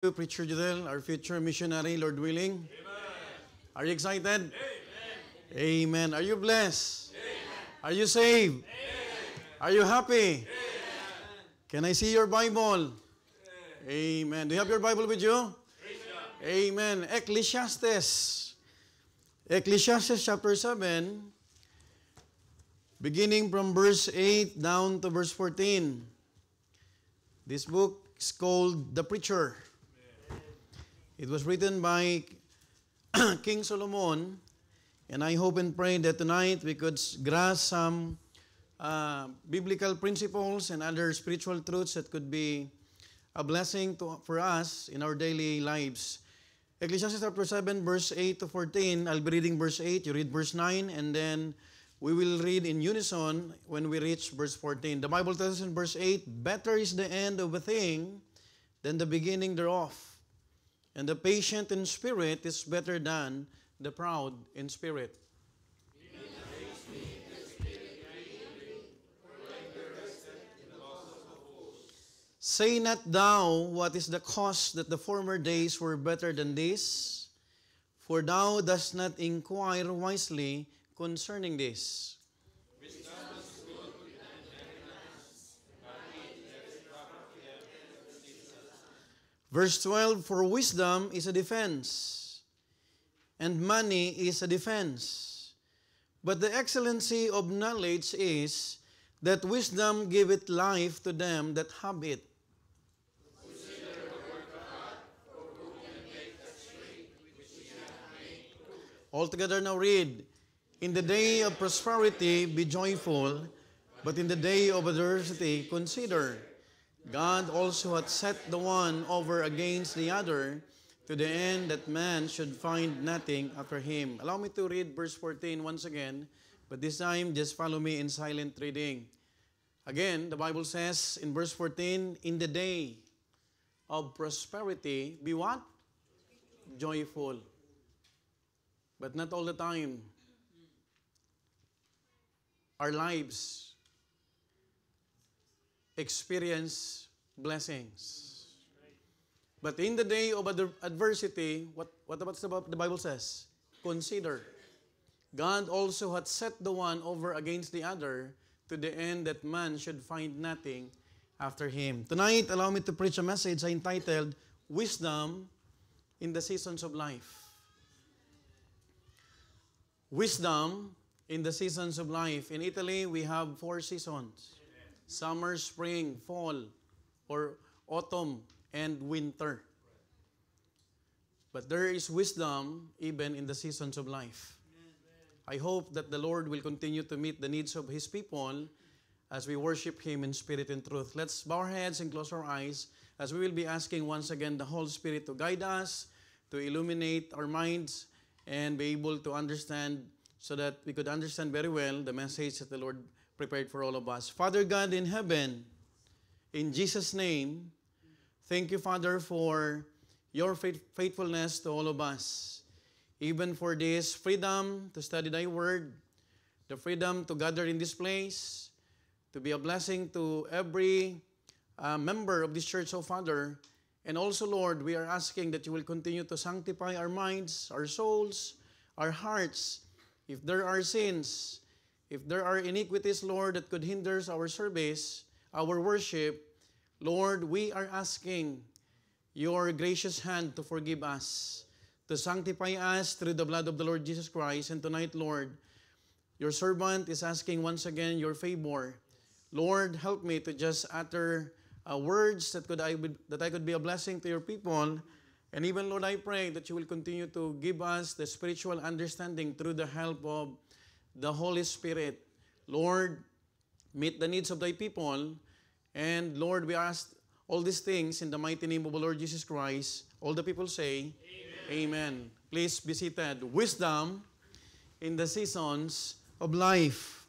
Preacher Jadel, our future missionary, Lord willing. Are you excited? Amen. Are you blessed? Are you saved? Are you happy? Can I see your Bible? Amen. Do you have your Bible with you? Amen. Ecclesiastes. Ecclesiastes chapter 7, beginning from verse 8 down to verse 14. This book is called The Preacher. It was written by King Solomon, and I hope and pray that tonight we could grasp some biblical principles and other spiritual truths that could be a blessing for us in our daily lives. Ecclesiastes chapter 7, verse 8 to 14. I'll be reading verse 8, you read verse 9, and then we will read in unison when we reach verse 14. The Bible tells us in verse 8, "Better is the end of a thing than the beginning thereof. And the patient in spirit is better than the proud in spirit." "Say not thou, what is the cause that the former days were better than this? For thou dost not inquire wisely concerning this." Verse 12, "For wisdom is a defense, and money is a defense. But the excellency of knowledge is that wisdom giveth life to them that have it." Altogether now read, "In the day of prosperity be joyful, but in the day of adversity consider. God also hath set the one over against the other, to the end that man should find nothing after him." Allow me to read verse 14 once again, but this time just follow me in silent reading. Again, the Bible says in verse 14, "In the day of prosperity be what? Joyful." But not all the time. Our lives experience blessings. But in the day of adversity, what the Bible says? Consider. God also hath set the one over against the other, to the end that man should find nothing after him. Tonight, allow me to preach a message I entitled, "Wisdom in the Seasons of Life." Wisdom in the seasons of life. In Italy, we have 4 seasons. Summer, spring, fall, or autumn, and winter. But there is wisdom even in the seasons of life. I hope that the Lord will continue to meet the needs of His people as we worship Him in spirit and truth. Let's bow our heads and close our eyes as we will be asking once again the Holy Spirit to guide us, to illuminate our minds, and be able to understand so that we could understand very well the message that the Lord prepared for all of us. Father God in heaven, in Jesus' name, thank you, Father, for your faithfulness to all of us. Even for this freedom to study thy word, the freedom to gather in this place, to be a blessing to every member of this church, oh Father. And also, Lord, we are asking that you will continue to sanctify our minds, our souls, our hearts. If there are sins, if there are iniquities, Lord, that could hinder our service, our worship, Lord, we are asking your gracious hand to forgive us, to sanctify us through the blood of the Lord Jesus Christ. And tonight, Lord, your servant is asking once again your favor. Lord, help me to just utter words that I could be a blessing to your people. And even, Lord, I pray that you will continue to give us the spiritual understanding through the help of the Holy Spirit. Lord, meet the needs of thy people. And Lord, we ask all these things in the mighty name of the Lord Jesus Christ. All the people say, Amen. Please be seated. Wisdom in the seasons of life.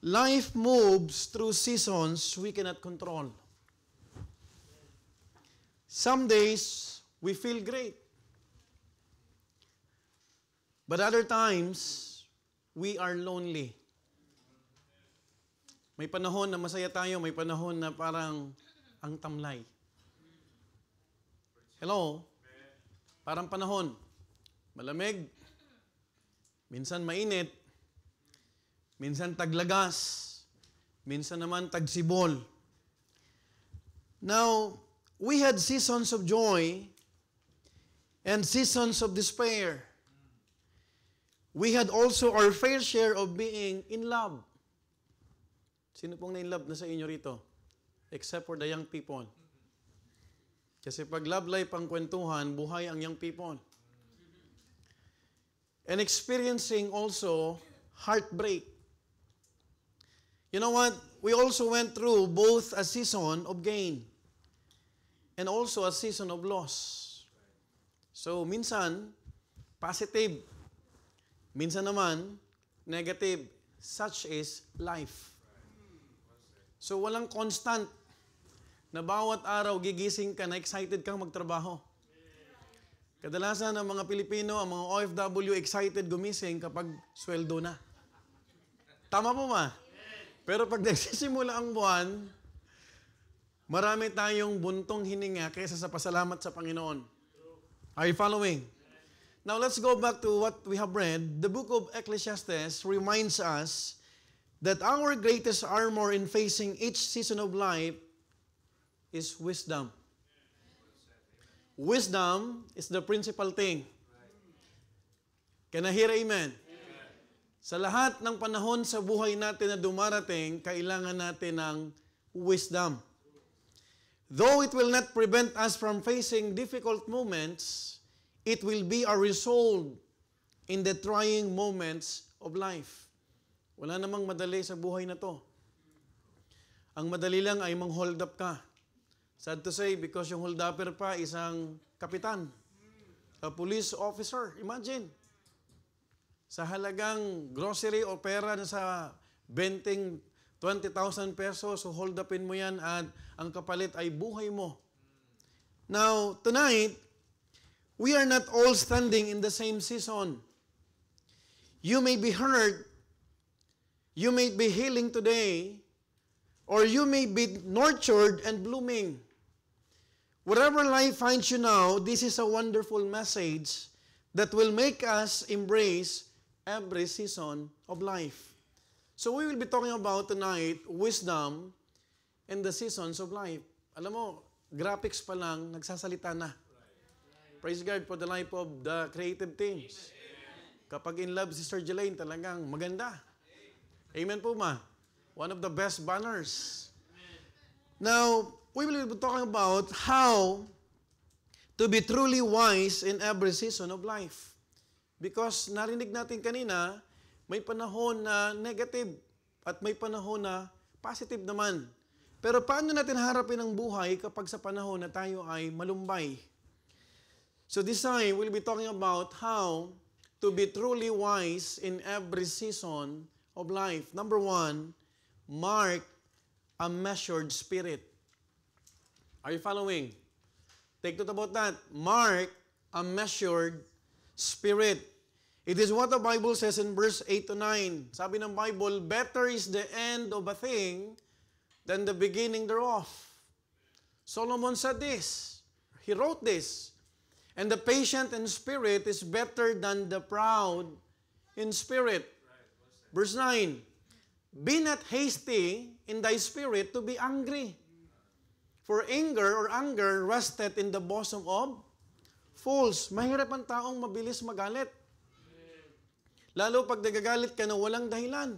Life moves through seasons we cannot control. Some days, we feel great. But other times, we are lonely. May panahon na masaya tayo, may panahon na parang ang tamlay. Hello? Parang panahon. Malamig. Minsan mainit. Minsan taglagas. Minsan naman tagsibol. Now, we had seasons of joy and seasons of despair. We had also our fair share of being in love. Sino pong na-in-love na sa inyo rito? Except for the young people. Kasi pag love life ang kwentuhan, buhay ang young people. And experiencing also heartbreak. You know what? We also went through both a season of gain and also a season of loss. So, minsan, positive. Minsan naman, negative. Such is life. So, walang constant na bawat araw gigising ka na excited kang magtrabaho. Kadalasan ang mga Pilipino, ang mga OFW, excited gumising kapag sweldo na. Tama po ba? Pero pag nagsisimula ang buwan, marami tayong buntong hininga kaysa sa pasalamat sa Panginoon. Are you following? Now let's go back to what we have read. The book of Ecclesiastes reminds us that our greatest armor in facing each season of life is wisdom. Wisdom is the principal thing. Can I hear amen? Sa lahat ng panahon sa buhay natin na dumarating, kailangan natin ng wisdom. Though it will not prevent us from facing difficult moments, it will be our resolve in the trying moments of life. Wala namang madali sa buhay na to. Ang madali lang ay mang-hold up ka. Sad to say, because yung hold upper pa, isang kapitan, a police officer, imagine. Sa halagang grocery o pera na sa 20,000 pesos, so hold upin mo yan at ang kapalit ay buhay mo. Now, tonight, we are not all standing in the same season. You may be hurt, you may be healing today, or you may be nurtured and blooming. Whatever life finds you now, this is a wonderful message that will make us embrace every season of life. So we will be talking about tonight wisdom and the seasons of life. Alam mo, graphics pa lang, nagsasalita na. Praise God for the life of the creative teams. Kapag in love si Sir Jelaine, talagang maganda. Amen po ma. One of the best banners. Now, we will be talking about how to be truly wise in every season of life. Because narinig natin kanina, may panahon na negative at may panahon na positive naman. Pero paano natin harapin ang buhay kapag sa panahon na tayo ay malumbay? So this time, we'll be talking about how to be truly wise in every season of life. Number 1, mark a measured spirit. Are you following? Take note about that. Mark a measured spirit. It is what the Bible says in verse 8 to 9. Sabi ng Bible, better is the end of a thing than the beginning thereof. Solomon said this. He wrote this. And the patient in spirit is better than the proud in spirit. Verse 9. Be not hasty in thy spirit to be angry. For anger resteth in the bosom of fools. Mahirap ang taong mabilis magalit. Lalo pag nagagalit ka na walang dahilan.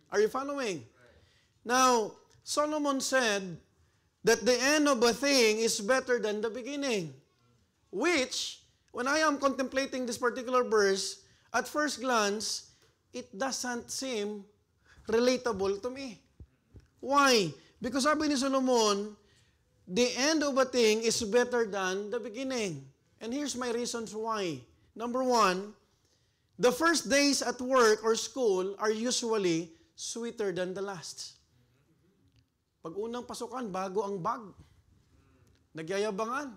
Are you following? Now, Solomon said that the end of a thing is better than the beginning. Which, when I am contemplating this particular verse, at first glance, it doesn't seem relatable to me. Why? Because sabi ni Solomon, the end of a thing is better than the beginning. And here's my reasons why. Number 1, the first days at work or school are usually sweeter than the last. Pag unang pasukan, bago ang bag. Nagyayabangan.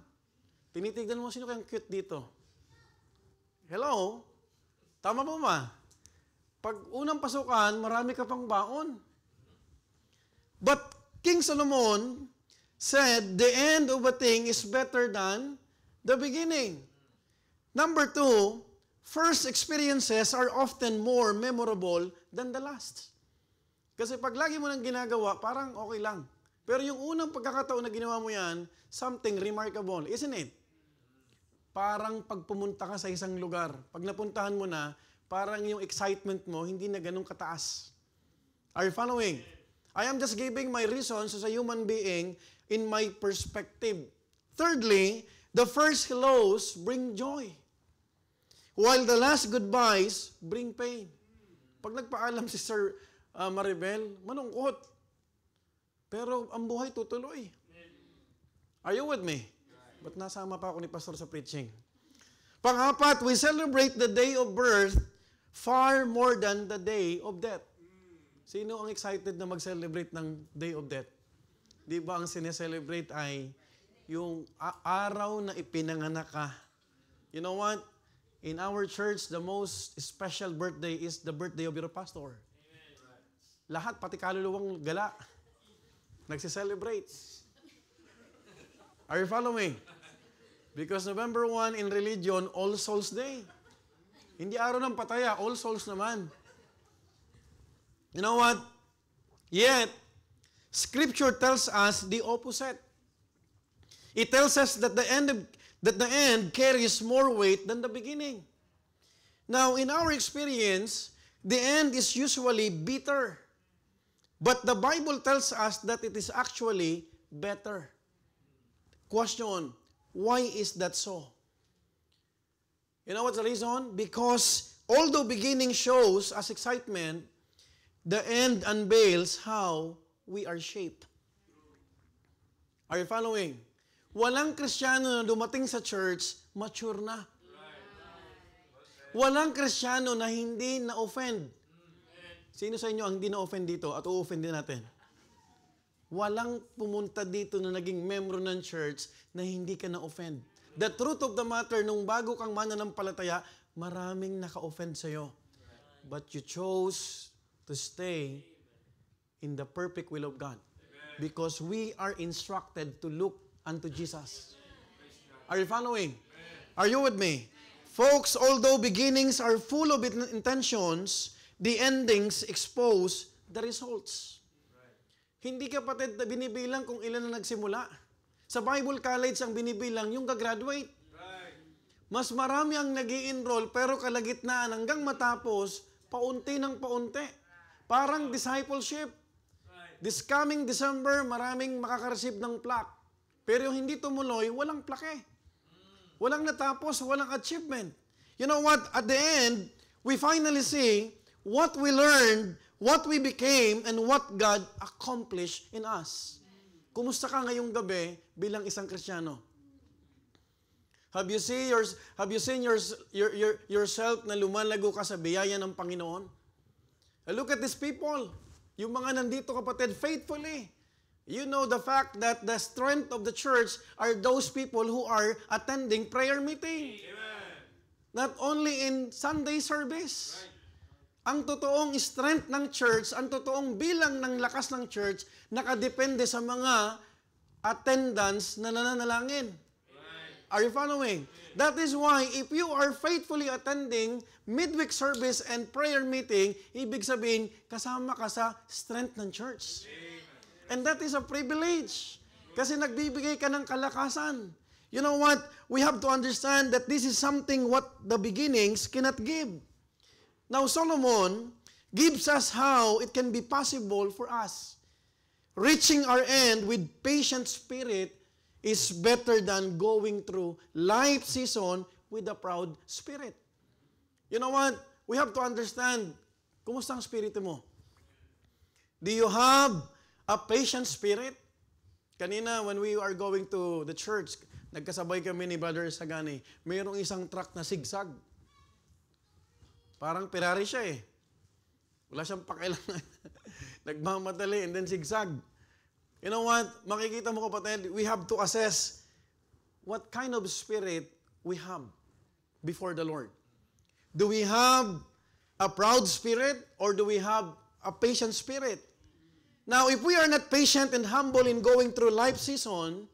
Tinitignan mo, sino kayang cute dito? Hello? Tama po ba? Pag unang pasukan, marami ka pang baon. But King Solomon said, the end of a thing is better than the beginning. Number two, first experiences are often more memorable than the last. Kasi pag lagi mo nang ginagawa, parang okay lang. Pero yung unang pagkakataon na ginawa mo yan, something remarkable, isn't it? Parang pag pumunta ka sa isang lugar, pag napuntahan mo na, parang yung excitement mo, hindi na ganun kataas. Are you following? I am just giving my reasons as a human being in my perspective. Thirdly, the first hellos bring joy, while the last goodbyes bring pain. Pag nagpaalam si Sir Maribel, malungkot. Pero ang buhay tutuloy. Are you with me? But nasama pa ako ni Pastor sa preaching. Pang-apat, we celebrate the day of birth far more than the day of death. Sino ang excited na mag-celebrate ng day of death? Di ba ang sineselebrate ay yung araw na ipinanganak ka? You know what? In our church, the most special birthday is the birthday of your pastor. Lahat, pati kaluluwang gala, nagsiselebrate. Are you following? Because November 1 in religion, All Souls Day. Hindi araw ng pataya, All Souls naman. You know what? Yet, Scripture tells us the opposite. It tells us that the end carries more weight than the beginning. Now, in our experience, the end is usually bitter. But the Bible tells us that it is actually better. Question, why is that so? You know what's the reason? Because although beginning shows us excitement, the end unveils how we are shaped. Are you following? Walang Kristiyano na dumating sa church, mature na. Walang Kristiyano na hindi na-offend. Sino sa inyo ang hindi na-offend dito at u-offend din natin? Walang pumunta dito na naging membro ng church na hindi ka na-offend. The truth of the matter, nung bago kang mananampalataya, maraming naka-offend sa'yo. But you chose to stay in the perfect will of God. Because we are instructed to look unto Jesus. Are you following? Are you with me? Folks, although beginnings are full of intentions, the endings expose the results. Hindi kapatid na binibilang kung ilan na nagsimula. Sa Bible College ang binibilang yung gagraduate. Mas marami ang nag-i-enroll pero kalagitnaan hanggang matapos, paunti ng paunti. Parang discipleship. This coming December, maraming makaka-receive ng plaque. Pero yung hindi tumuloy, walang plaque. Walang natapos, walang achievement. You know what? At the end, we finally see what we learned, what we became, and what God accomplished in us. Kumusta ka ngayong gabi bilang isang Kristiyano? Have you seen yourself na lumalago ka sa biyaya ng Panginoon? Look at these people. Yung mga nandito kapatid, faithfully. You know the fact that the strength of the church are those people who are attending prayer meeting. Amen. Not only in Sunday service. Right. Ang totoong strength ng church, ang totoong bilang ng lakas ng church, nakadepende sa mga attendance na nananalangin. Right. Are you following? That is why if you are faithfully attending midweek service and prayer meeting, ibig sabihin, kasama ka sa strength ng church. Amen. And that is a privilege. Kasi nagbibigay ka ng kalakasan. You know what? We have to understand that this is something what the beginnings cannot give. Now, Solomon gives us how it can be possible for us. Reaching our end with patient spirit is better than going through life season with a proud spirit. You know what? We have to understand, kumusta ang spirito mo? Do you have a patient spirit? Kanina, when we are going to the church, nagkasabay kami ni Brother Sagani, mayroong isang truck na sigsag. Parang Ferrari siya eh. Wala siyang pakailangan. Nagmamadali and then zigzag. You know what? Makikita mo kapatid, we have to assess what kind of spirit we have before the Lord. Do we have a proud spirit or do we have a patient spirit? Now, if we are not patient and humble in going through life season,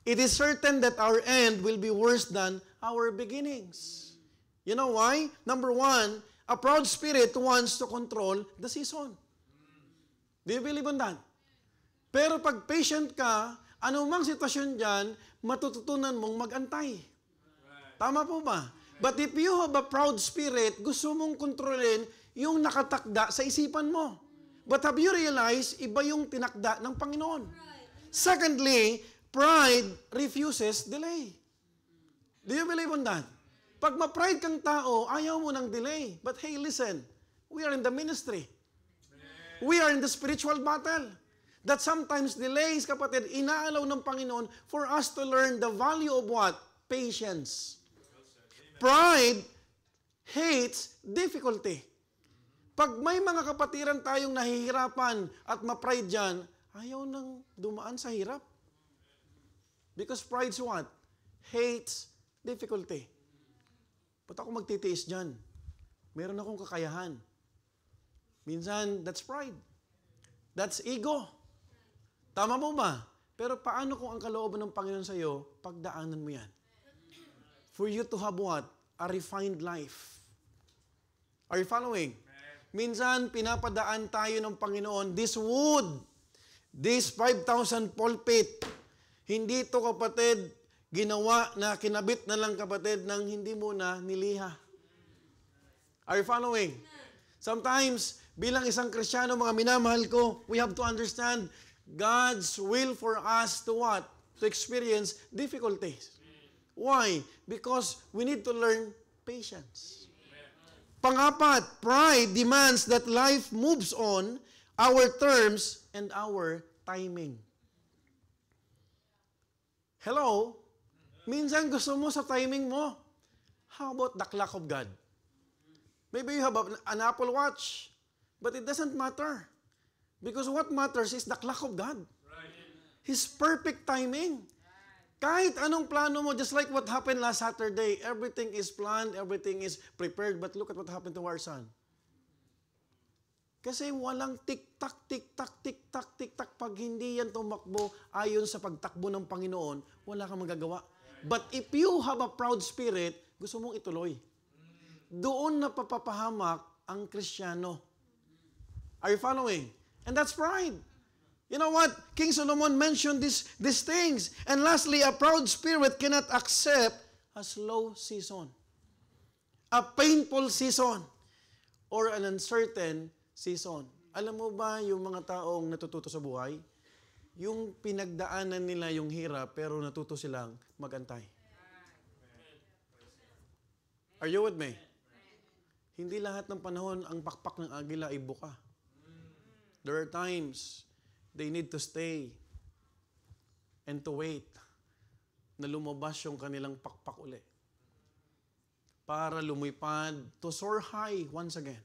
it is certain that our end will be worse than our beginnings. You know why? Number one, a proud spirit wants to control the season. Do you believe on that? Pero pag patient ka, anumang sitwasyon dyan, matututunan mong mag-antay. Tama po ba? But if you have a proud spirit, gusto mong kontrolin yung nakatakda sa isipan mo. But have you realized, iba yung tinakda ng Panginoon? Secondly, pride refuses delay. Do you believe on that? Pag ma-pride kang tao, ayaw mo ng delay. But hey, listen, we are in the ministry. We are in the spiritual battle. That sometimes delays, kapatid, inaalaw ng Panginoon for us to learn the value of what? Patience. Pride hates difficulty. Pag may mga kapatiran tayong nahihirapan at ma-pride dyan, ayaw nang dumaan sa hirap. Because pride's what? Hates difficulty. Ba't ako magtitiis dyan? Meron akong kakayahan. Minsan, that's pride. That's ego. Tama mo ba? Pero paano kung ang kalooban ng Panginoon sa iyo, pagdaanan mo yan? For you to have what? A refined life. Are you following? Minsan, pinapadaan tayo ng Panginoon, this wood, this 5,000 pulpit, hindi ito, kapatid, ginawa na kinabit na lang, kapatid, nang hindi mo na niliha. Are you following? Sometimes, bilang isang Kristiyano, mga minamahal ko, we have to understand God's will for us to what? To experience difficulties. Why? Because we need to learn patience. Pangapat, pride demands that life moves on our terms and our timing. Hello? Minsan gusto mo sa timing mo. How about the clock of God? Maybe you have an Apple Watch, but it doesn't matter. Because what matters is the clock of God. His perfect timing. Kahit anong plano mo, just like what happened last Saturday, everything is planned, everything is prepared, but look at what happened to our son. Kasi walang tik-tak, tik-tak, tik-tak, tik-tak. Pag hindi yan tumakbo ayon sa pagtakbo ng Panginoon, wala kang magagawa. But if you have a proud spirit, gusto mong ituloy. Doon na papapahamak ang Kristiyano. Are you following? And that's pride. You know what? King Solomon mentioned these things. And lastly, a proud spirit cannot accept a slow season, a painful season, or an uncertain season. Alam mo ba yung mga taong natututo sa buhay? Yung pinagdaanan nila yung hirap, pero natuto silang magantay. Are you with me? Hindi lahat ng panahon ang pakpak ng agila ay buka. There are times they need to stay and to wait na lumabas yung kanilang pakpak uli para lumipad to soar high once again.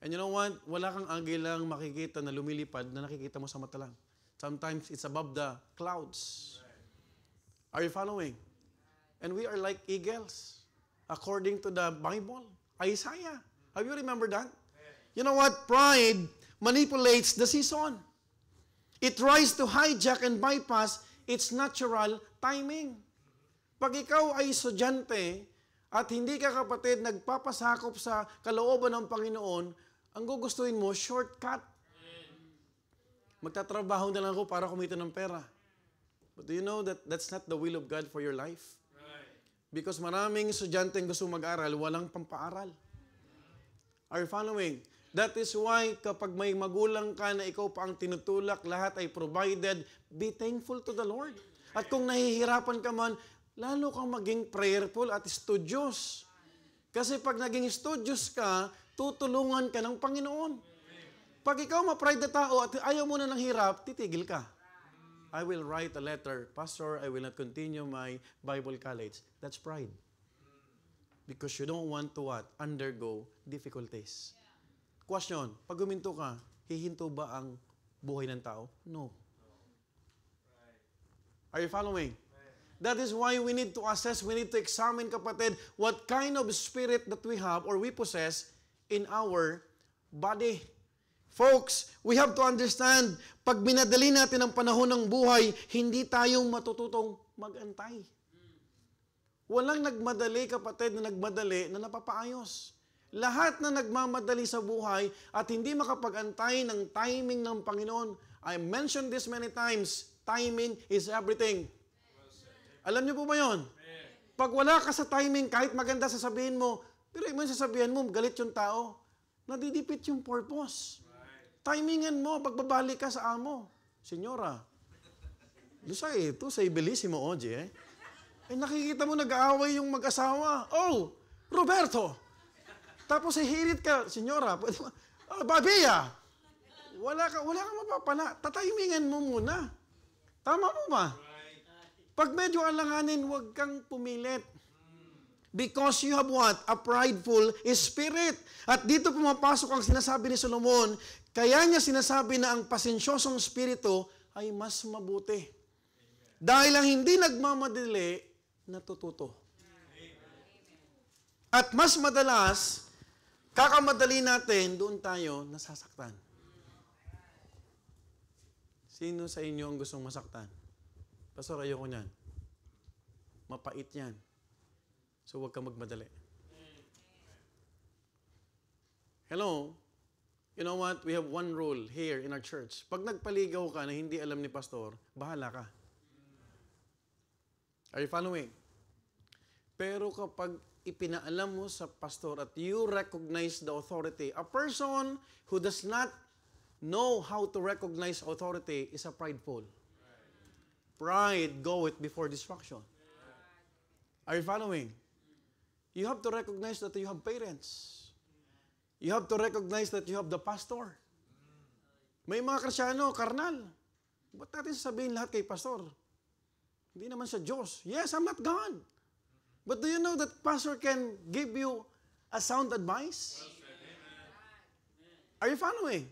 And you know what? Wala kang agilang makikita na lumilipad na nakikita mo sa mata lang. Sometimes it's above the clouds. Are you following? And we are like eagles according to the Bible. Isaiah. Have you remembered that? You know what? Pride manipulates the season. It tries to hijack and bypass its natural timing. Pag ikaw ay estudyante at hindi ka, kapatid, nagpapasakop sa kalooban ng Panginoon, ang gugustuhin mo, shortcut. Magtatrabaho na lang ako para kumita ng pera. But do you know that that's not the will of God for your life? Because maraming estudyante ang gusto mag-aral, walang pampaaral. Are you following? That is why kapag may magulang ka na ikaw pa ang tinutulak, lahat ay provided, be thankful to the Lord. At kung nahihirapan ka man, lalo kang maging prayerful at studious. Kasi pag naging studious ka, tutulungan ka ng Panginoon. Pag ikaw ma-pride na tao at ayaw mo na ng hirap, titigil ka. I will write a letter, Pastor, I will not continue my Bible college. That's pride. Because you don't want to what? Undergo difficulties. Question, pag huminto ka, hihinto ba ang buhay ng tao? No. Are you following? That is why we need to assess, we need to examine, kapatid, what kind of spirit that we have or we possess in our body. Folks, we have to understand, pag minadali natin ang panahon ng buhay, hindi tayong matututong mag-antay. Walang nagmadali, kapatid, na nagmadali na napapaayos. Lahat na nagmamadali sa buhay at hindi makapag-antay ng timing ng Panginoon. I mentioned this many times, timing is everything. Alam niyo po ba yun? Pag wala ka sa timing, kahit maganda sasabihin mo, pero yung sasabihin mo, galit yung tao, nadidipit yung purpose. Timingan mo, pagbabalik ka sa amo. Senyora, tu sa Bellissimo oggi, nakikita mo nag-aaway yung mag-asawa. Oh, Roberto! Tapos hihirit ka, Senyora, Babia! Wala ka mapapala. Tatimingan mo muna. Tama mo ba? Pag medyo alanganin, huwag kang pumilit. Because you have what? A prideful spirit. At dito pumapasok ang sinasabi ni Solomon, kaya niya sinasabi na ang pasensyosong spirito ay mas mabuti. Dahil ang hindi nagmamadali, natututo. At mas madalas, kakamadali natin, doon tayo nasasaktan. Sino sa inyo ang gustong masaktan? Pastor, ayoko niyan. Mapait yan. So, huwag kang magmadali. Hello? You know what? We have one rule here in our church. Pag nagpaligaw ka na hindi alam ni pastor, bahala ka. Are you following? Pero kapag ipinaalam mo sa pastor at you recognize the authority, a person who does not know how to recognize authority is a prideful. Pride goeth before destruction. Are you following? You have to recognize that you have parents. You have to recognize that you have the pastor. May mga Kristyano, karnal. Ba't natin sasabihin lahat kay pastor? Hindi naman siya Diyos. Yes, I'm not God. But do you know that pastor can give you a sound advice? Are you following?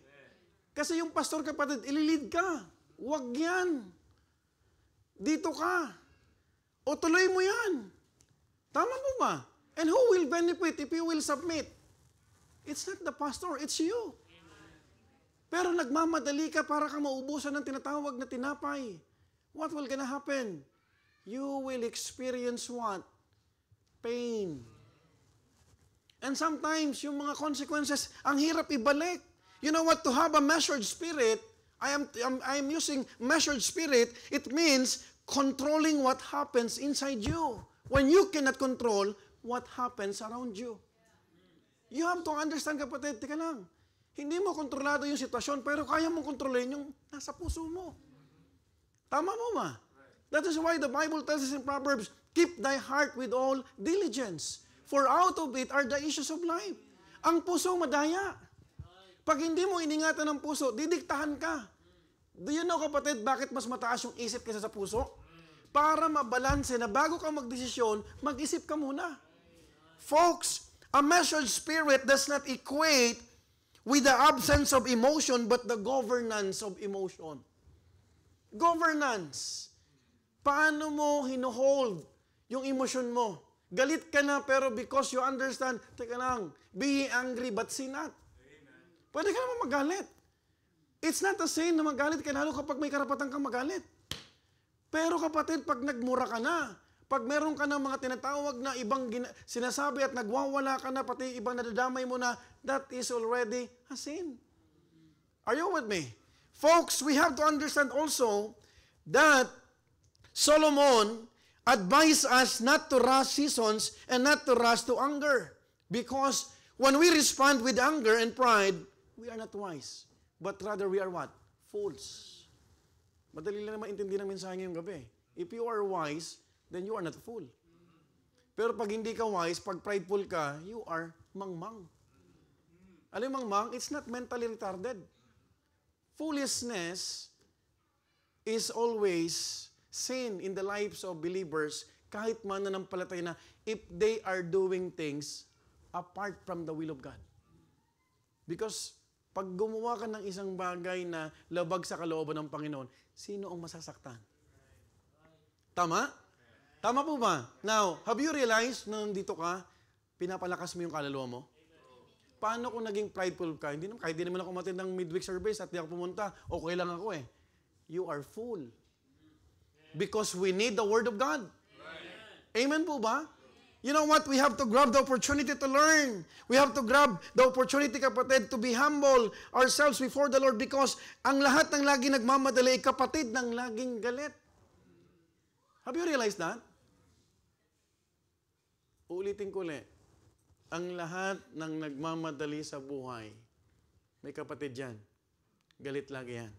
Kasi yung pastor, kapatid, ililid ka. Huwag yan. Dito ka. O tuloy mo yan. Tama mo ba? And who will benefit if you will submit? It's not the pastor, it's you. Pero nagmamadali ka para ka maubusan ng tinatawag na tinapay. What will gonna happen? You will experience what? Pain. And sometimes, yung mga consequences, ang hirap ibalik. You know what? To have a measured spirit, I am using measured spirit, it means controlling what happens inside you. When you cannot control what happens around you. You have to understand, kapatid, tika lang. Hindi mo kontrolado yung sitwasyon, pero kaya mong kontrolin yung nasa puso mo. Tama mo ba? That is why the Bible tells us in Proverbs, keep thy heart with all diligence, for out of it are the issues of life. Ang puso madaya. Pag hindi mo iningatan ng puso, didiktahan ka. Do you know, kapatid, bakit mas mataas yung isip kaysa sa puso? Para mabalanse na bago ka magdesisyon, mag-isip ka muna. Folks, a measured spirit does not equate with the absence of emotion, but the governance of emotion. Governance. Paano mo hinohold yung emotion mo? Galit ka na, pero because you understand, teka lang, be angry but sin not. Pwede ka naman magalit. It's not a sin na magalit ka, lalo kapag may karapatan kang magalit. Pero kapatid, pag nagmura ka na, pag meron ka ng mga tinatawag na ibang sinasabi at nagwawala ka na, pati ibang nadadamay mo na, that is already a sin. Are you with me? Folks, we have to understand also that Solomon advised us not to rush seasons and not to rush to anger. Because when we respond with anger and pride, we are not wise. But rather we are what? Fools. Madali lang naman intindi ng mensahe ngayong gabi. If you are wise, then you are not a fool. Pero pag hindi ka wise, pag prideful ka, you are mangmang. Alam mo mangmang? It's not mentally retarded. Foolishness is always sin in the lives of believers, kahit mananampalataya na, if they are doing things apart from the will of God. Because pag gumawa ka ng isang bagay na labag sa kalooban ng Panginoon, sino ang masasaktan? Tama? Tama po ba? Now, have you realized na nandito ka, pinapalakas mo yung kaluluwa mo? Paano kung naging prideful ka? Hindi naman, kahit di naman ako umattend ng midweek service at di ako pumunta, okay lang ako eh. You are full. Because we need the Word of God. Amen po ba? You know what? We have to grab the opportunity to learn. We have to grab the opportunity, kapatid, to be humble ourselves before the Lord because ang lahat ng laging nagmamadali, kapatid ng laging galit. Have you realized that? Uulitin ko ulit. Ang lahat ng nagmamadali sa buhay, may kapatid yan. Galit lagi yan.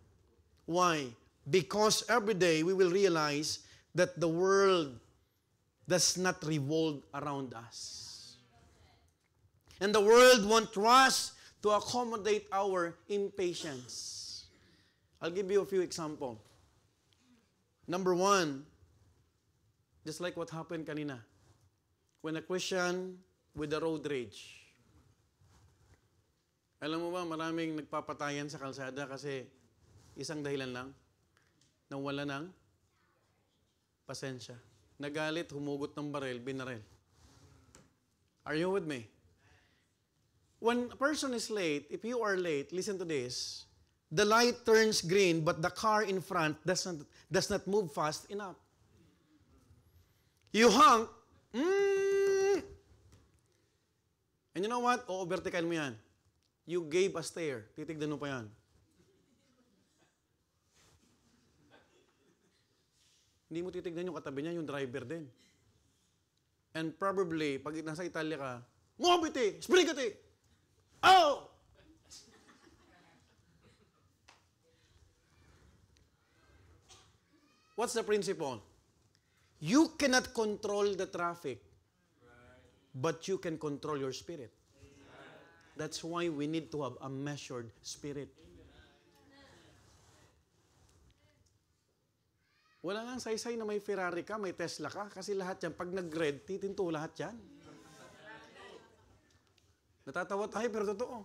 Why? Because every day we will realize that the world does not revolve around us. And the world won't rush to accommodate our impatience. I'll give you a few examples. Number one, just like what happened kanina. When a Christian with the road rage. Alam mo ba, maraming nagpapatayan sa kalsada kasi isang dahilan lang, nawala ng pasensya. Nagalit, humugot ng baril, binaril. Are you with me? When a person is late, if you are late, listen to this, the light turns green but the car in front does not move fast enough. You honk, and you know what? O-overtaken mo yan. You gave a stare. Titignan mo pa yan. Hindi mo titignan yung katabi niya, yung driver din. And probably, pag nasa Italia ka, Mobiti! Sbrigati! Oh! What's the principle? You cannot control the traffic, but you can control your spirit. That's why we need to have a measured spirit. Wala nga saysay na may Ferrari ka, may Tesla ka, kasi lahat yan, pag nag-red, titinto lahat yan. Natatawa tayo, pero totoo.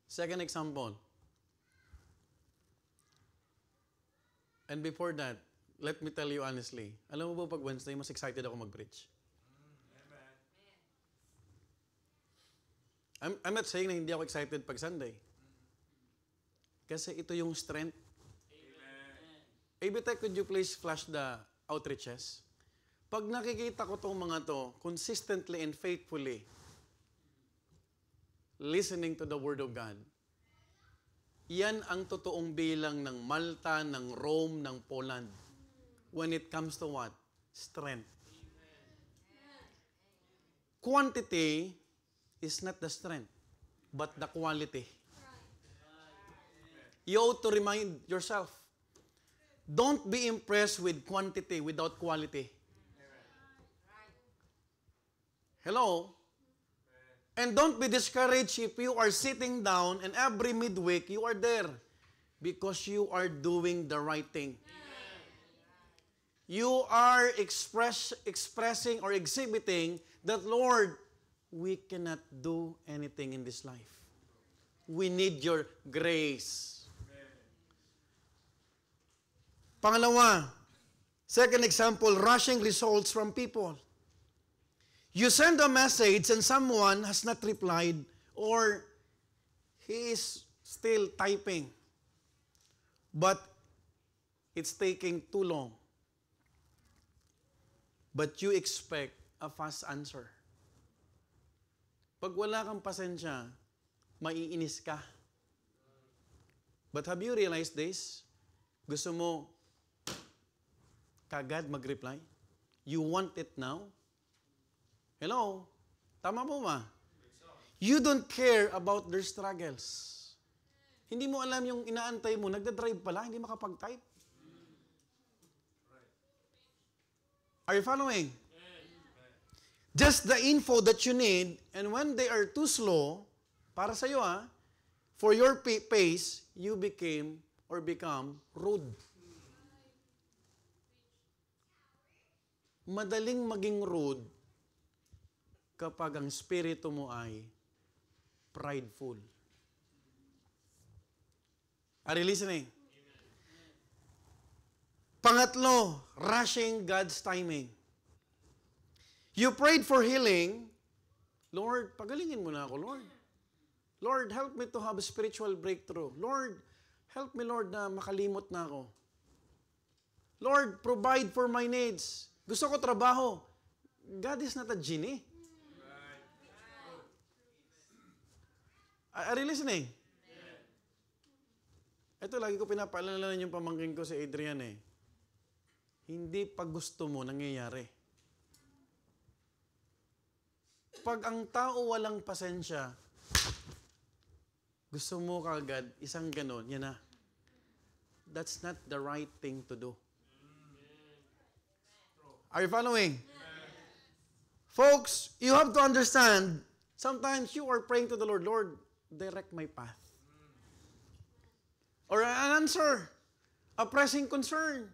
Second example. And before that, let me tell you honestly, alam mo ba pag Wednesday, mas excited ako mag-preach. I'm not saying na hindi ako excited pag Sunday. Kasi ito yung strength. Amen. Could you please flash the outreaches? Pag nakikita ko itong mga to, consistently and faithfully, listening to the Word of God, yan ang totoong bilang ng Malta, ng Rome, ng Poland. When it comes to what? Strength. Quantity is not the strength, but the quality. You ought to remind yourself, don't be impressed with quantity without quality. Hello? And don't be discouraged if you are sitting down and every midweek you are there because you are doing the right thing. You are expressing or exhibiting that, Lord, we cannot do anything in this life. We need your grace. Pangalawa, second example, rushing results from people. You send a message and someone has not replied or he is still typing, but it's taking too long. But you expect a fast answer. Pag wala kang pasensya, maiinis ka. But have you realized this? Gusto mo kagad mag-reply? You want it now? Hello? Tama po ba? You don't care about their struggles. Hindi mo alam yung inaantay mo, nagda-drive pala, hindi makapag-type. Are you following? Just the info that you need, and when they are too slow, para sa iyo for your pace, you become rude. Madaling maging rude kapag ang spirito mo ay prideful. Are you listening? Pangatlo, rushing God's timing. You prayed for healing. Lord, pagalingin mo na ako, Lord. Lord, help me to have a spiritual breakthrough. Lord, help me, Lord, na makalimot na ako. Lord, provide for my needs. Gusto ko trabaho. God is not a genie. Are you listening? Ito, lagi ko pinapaalala yung pamangkin ko si Adrian eh. Hindi pag gusto mo, nangyayari. Pag ang tao walang pasensya, gusto mo kaagad, isang ganon, yan na. That's not the right thing to do. Are you following? Folks, you have to understand, sometimes you are praying to the Lord, Lord, direct my path. Or an answer, a pressing concern.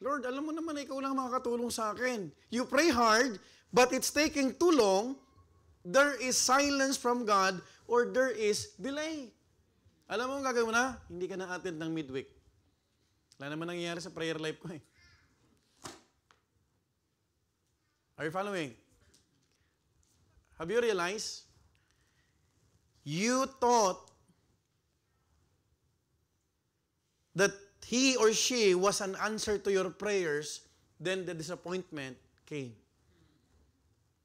Lord, alam mo naman na ikaw lang makakatulong sa akin. You pray hard, but it's taking too long. There is silence from God or there is delay. Alam mo ang gagawin mo na? Hindi ka na-attend ng midweek. Wala naman nangyayari sa prayer life ko eh. Are you following? Have you realized? You thought that he or she was an answer to your prayers, then the disappointment came.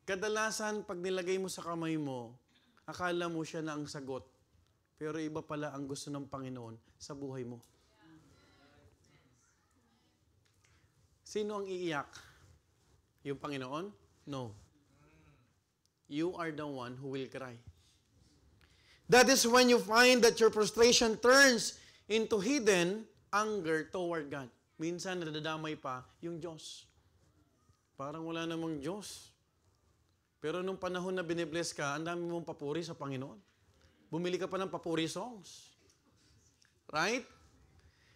Kadalasan, pag nilagay mo sa kamay mo, akala mo siya na ang sagot. Pero iba pala ang gusto ng Panginoon sa buhay mo. Sino ang iiyak? Yung Panginoon? No. You are the one who will cry. That is when you find that your frustration turns into hidden anger toward God. Minsan nadadamay pa yung Diyos. Parang wala namang Diyos. Pero nung panahon na binibless ka, ang dami mong papuri sa Panginoon. Bumili ka pa ng papuri songs. Right?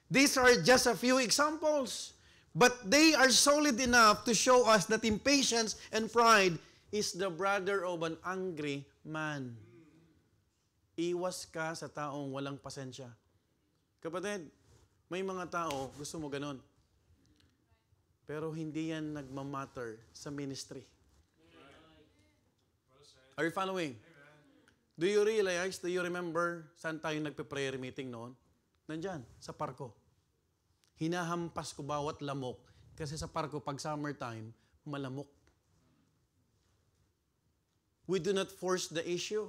These are just a few examples. But they are solid enough to show us that impatience and pride is the brother of an angry man. Iwas ka sa taong walang pasensya. Kapatid, may mga tao, gusto mo ganon. Pero hindi yan nagmamatter sa ministry. Are you following? Do you realize, do you remember saan tayo nagpe-prayer meeting noon? Nandyan, sa parko. Hinahampas ko bawat lamok kasi sa parko pag summertime, malamok. We do not force the issue.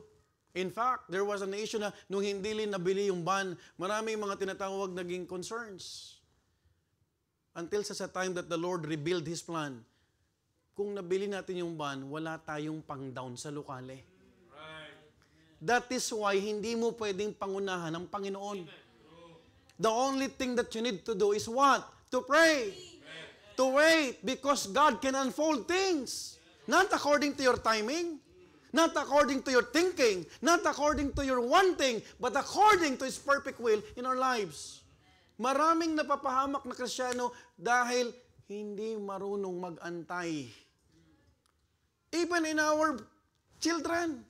In fact, there was an issue na nung hindi nabili yung van, maraming mga tinatawag naging concerns. Until sa time that the Lord revealed His plan, kung nabili natin yung van, wala tayong pang-down sa lokale. That is why hindi mo pwedeng pangunahan ng Panginoon. The only thing that you need to do is what? To pray. Amen. To wait, because God can unfold things. Not according to your timing, not according to your thinking, not according to your wanting, but according to His perfect will in our lives. Maraming napapahamak na Kristiyano dahil hindi marunong mag-antay. Even in our children.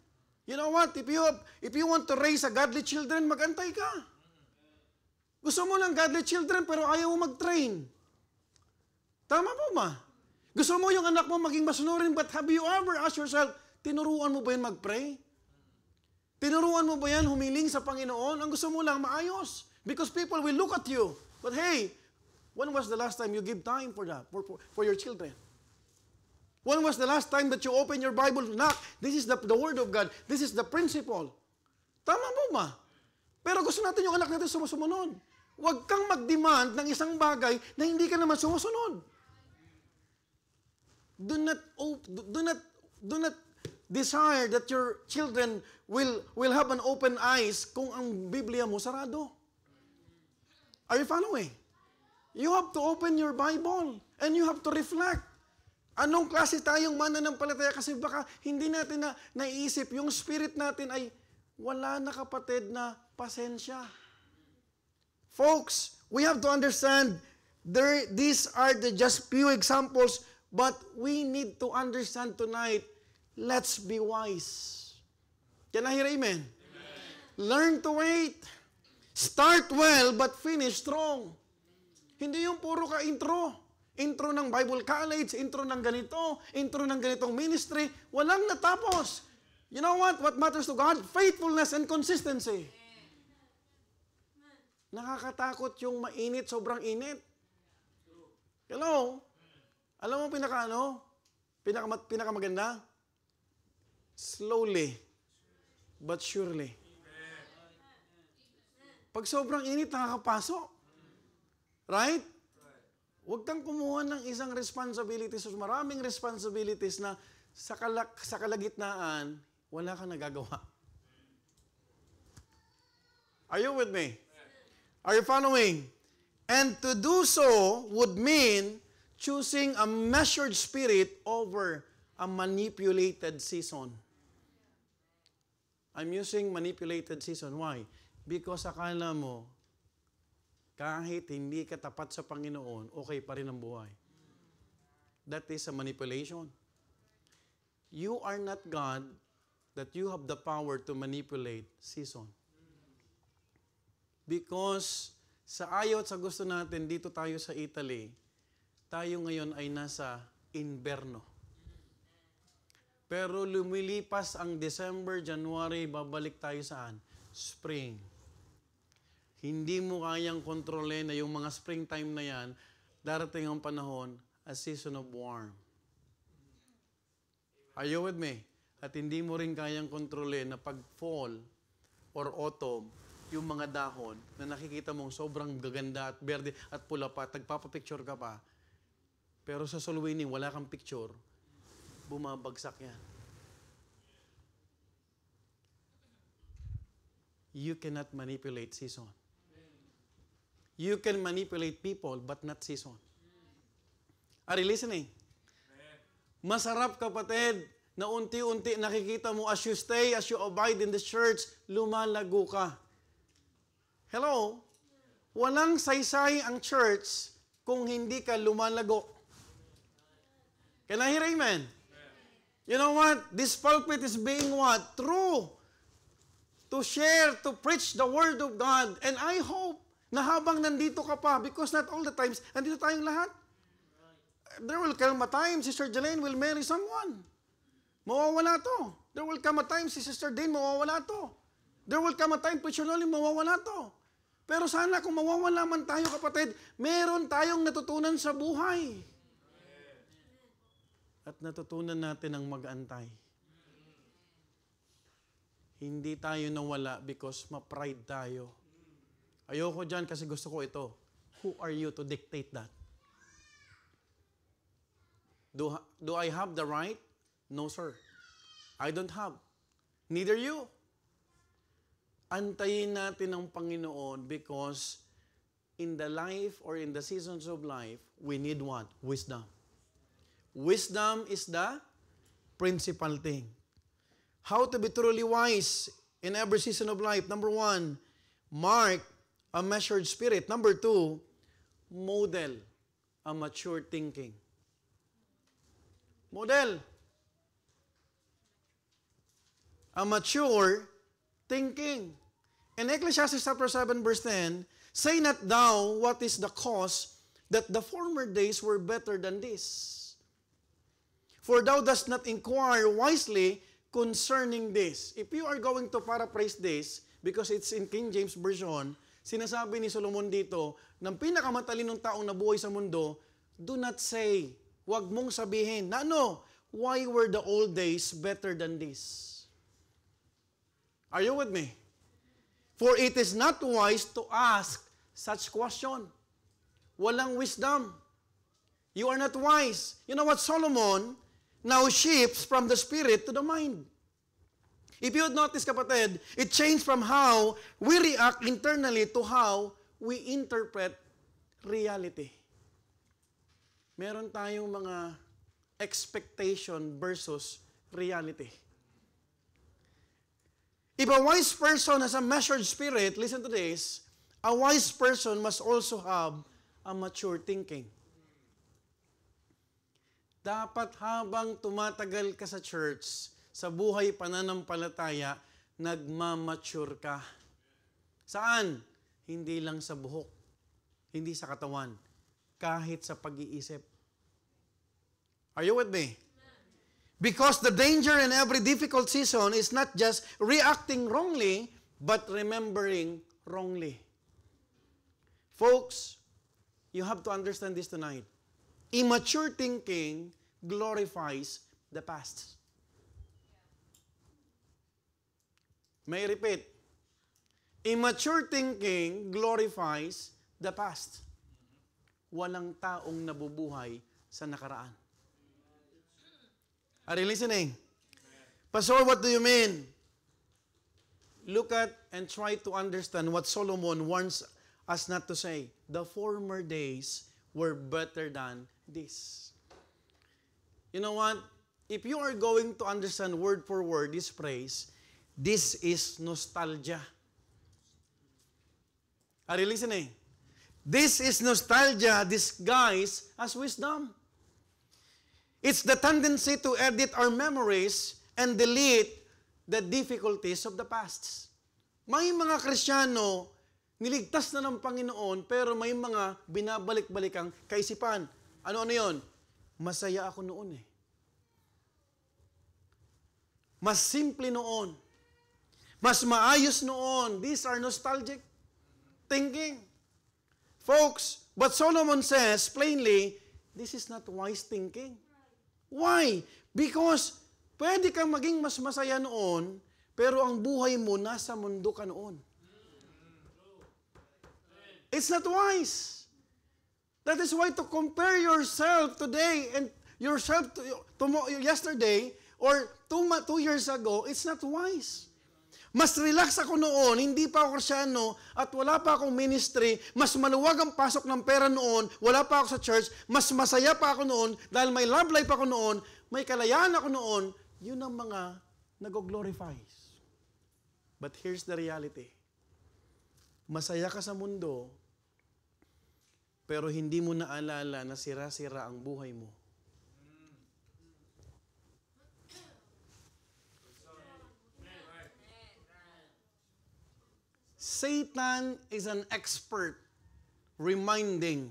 You know what? If you want to raise a godly children, mag-antay ka. Gusto mo ng godly children pero ayaw mo mag-train. Tama po ba? Gusto mo yung anak mo maging masunurin, but have you ever asked yourself, tinuruan mo ba yan mag-pray? Tinuruan mo ba yan humiling sa Panginoon? Ang gusto mo lang maayos. Because people will look at you. But hey, when was the last time you give time for that, for your children? When was the last time that you open your Bible? Knock. This is the Word of God. This is the principle. Tama po ba? Pero gusto natin yung anak natin sumusunod. Huwag kang mag-demand ng isang bagay na hindi ka naman sumusunod. Do not desire that your children will have an open eyes kung ang Biblia mo sarado. Are you following? You have to open your Bible and you have to reflect. Anong klase tayong mananampalataya? Kasi baka hindi natin naiisip, yung spirit natin ay wala na kapatid na pasensya. Folks, we have to understand these are just few examples, but we need to understand tonight, let's be wise. Can I hear amen? Amen? Learn to wait. Start well, but finish strong. Hindi yung puro ka intro. intro ng Bible College, intro ng ganito, intro ng ganitong ministry, walang natapos. You know what? What matters to God? Faithfulness and consistency. Nakakatakot yung mainit, sobrang init. Hello? Alam mo pinakamaganda? Slowly, but surely. Pag sobrang init, nakakapasok. Right? Huwag kang kumuha ng isang responsibilities o maraming responsibilities na sa kalagitnaan, wala kang nagagawa. Are you with me? Are you following? And to do so would mean choosing a measured spirit over a manipulated season. I'm using manipulated season. Why? Because akala mo, kahit hindi ka tapat sa Panginoon, okay pa rin ang buhay. That is a manipulation. You are not God that you have the power to manipulate season. Because sa ayaw at sa gusto natin, dito tayo sa Italy, tayo ngayon ay nasa inverno. Pero lumilipas ang December, January, babalik tayo saan? Spring. Hindi mo kayang kontrolin na yung mga springtime na yan, darating ang panahon, a season of warm. Are you with me? At hindi mo rin kayang kontrolin na pag fall or autumn, yung mga dahon na nakikita mong sobrang gaganda at berde at pula pa, tagpapapicture ka pa. Pero sa suluwinin, wala kang picture, bumabagsak yan. You cannot manipulate season. You can manipulate people, but not season. Are you listening? Masarap, kapatid, na unti-unti nakikita mo as you stay, as you abide in the church, lumalago ka. Hello? Walang saysay ang church kung hindi ka lumalago. Can I hear amen? You know what? This pulpit is being what? True. To share, to preach the Word of God. And I hope na habang nandito ka pa, because not all the times, nandito tayong lahat. There will come a time, Sister Jelaine will marry someone. Mawawala to. There will come a time, si Sister Dane, mawawala to. There will come a time, Preacher Noli, mawawala to. Pero sana kung mawawala man tayo, kapatid, meron tayong natutunan sa buhay. At natutunan natin ang mag-antay. Hindi tayo nawala because ma-pride tayo. Ayoko dyan kasi gusto ko ito. Who are you to dictate that? Do I have the right? No, sir. I don't have. Neither you. Antayin natin ang Panginoon because in the life or in the seasons of life, we need what? Wisdom. Wisdom is the principal thing. How to be truly wise in every season of life. Number 1, mark a measured spirit. Number 2, model a mature thinking. Model a mature thinking. In Ecclesiastes chapter 7 verse 10, say not thou what is the cause that the former days were better than this. For thou dost not inquire wisely concerning this. If you are going to paraphrase this, because it's in King James Version, sinasabi ni Solomon dito, ng pinakamatalinong taong nabuhay sa mundo, do not say, wag mong sabihin, na ano, why were the old days better than this? Are you with me? For it is not wise to ask such question. Walang wisdom. You are not wise. You know what, Solomon now shifts from the spirit to the mind. If you would notice, kapatid, it changed from how we react internally to how we interpret reality. Meron tayong mga expectation versus reality. If a wise person has a measured spirit, listen to this, a wise person must also have a mature thinking. Dapat habang tumatagal ka sa church, sa buhay pananampalataya, nagmamature ka. Saan? Hindi lang sa buhok. Hindi sa katawan. kahit sa pag-iisip. Are you with me? Because the danger in every difficult season is not just reacting wrongly, but remembering wrongly. Folks, you have to understand this tonight. Immature thinking glorifies the past. May I repeat? Immature thinking glorifies the past. Walang taong nabubuhay sa nakaraan. Are you listening? Pastor, what do you mean? Look at and try to understand what Solomon wants us not to say. The former days were better than this. You know what? If you are going to understand word for word this phrase, this is nostalgia. Are you listening? This is nostalgia disguised as wisdom. It's the tendency to edit our memories and delete the difficulties of the past. May mga Kristiyano, niligtas na ng Panginoon, pero may mga binabalik-balikang kaisipan. Ano yon? Masaya ako noon eh. Mas simple noon. Mas maayos noon. These are nostalgic thinking. Folks, but Solomon says plainly, this is not wise thinking. Why? Because pwede kang maging mas masaya noon, pero ang buhay mo nasa mundo ka noon. It's not wise. That is why to compare yourself today and yourself to yesterday or 2 years ago, it's not wise. Mas relax ako noon, hindi pa ako Kristyano at wala pa akong ministry, mas maluwag ang pasok ng pera noon, wala pa ako sa church, mas masaya pa ako noon dahil may love life ako noon, may kalayaan ako noon, yun ang mga nag-glorifies. But here's the reality. Masaya ka sa mundo, pero hindi mo naalala na sira-sira ang buhay mo. Satan is an expert reminding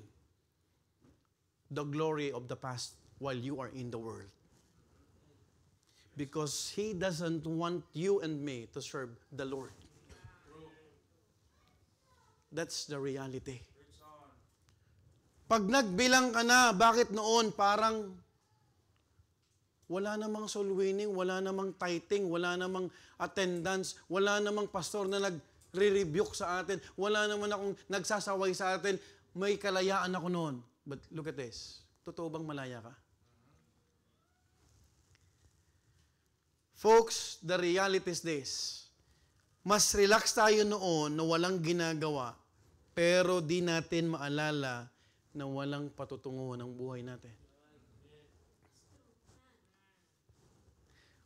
the glory of the past while you are in the world. Because he doesn't want you and me to serve the Lord. That's the reality. Pag nagbilang ka na, bakit noon parang wala namang soul winning, wala namang tithing, wala namang attendance, wala namang pastor na nagre-rebuke sa atin, wala naman akong nagsasaway sa atin, may kalayaan ako noon. But look at this. Totoo bang malaya ka? Folks, the reality is this. Mas relax tayo noon na walang ginagawa, pero di natin maalala na walang patutunguhan ng buhay natin.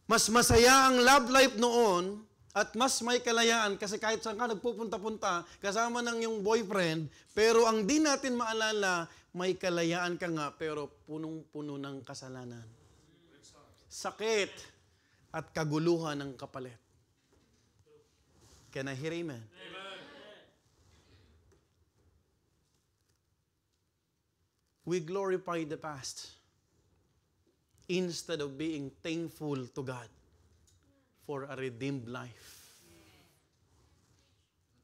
Mas masaya ang love life noon at mas may kalayaan kasi kahit saan ka nagpupunta-punta kasama ng yung boyfriend, pero ang di natin maalala, may kalayaan ka nga pero punong-puno ng kasalanan. Sakit at kaguluhan ng kapalit. Can I hear amen? We glorify the past instead of being thankful to God for a redeemed life.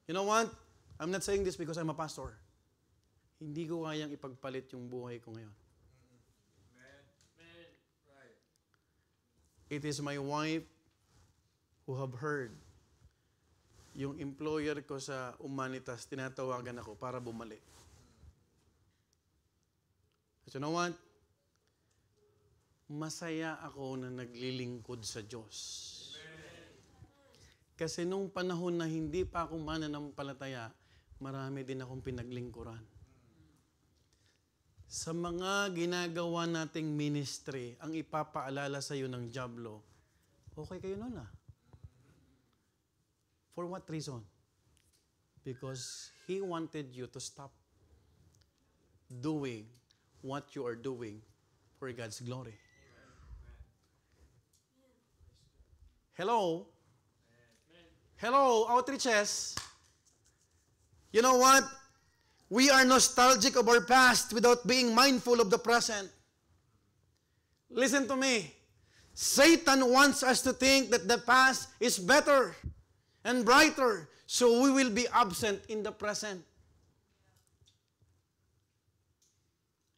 You know what? I'm not saying this because I'm a pastor. Hindi ko kayang ipagpalit yung buhay ko ngayon. It is my wife who have heard yung employer ko sa Humanitas, tinatawagan ako para bumalik. But you know what? Masaya ako na naglilingkod sa Diyos. Kasi nung panahon na hindi pa ako mananampalataya, marami din akong pinaglingkuran. Sa mga ginagawa nating ministry, ang ipapaalala sa iyo ng diablo, okay kayo nun ah. For what reason? Because he wanted you to stop doing what you are doing for God's glory. Hello? Hello, outreaches. You know what? We are nostalgic of our past without being mindful of the present. Listen to me. Satan wants us to think that the past is better and brighter, so we will be absent in the present.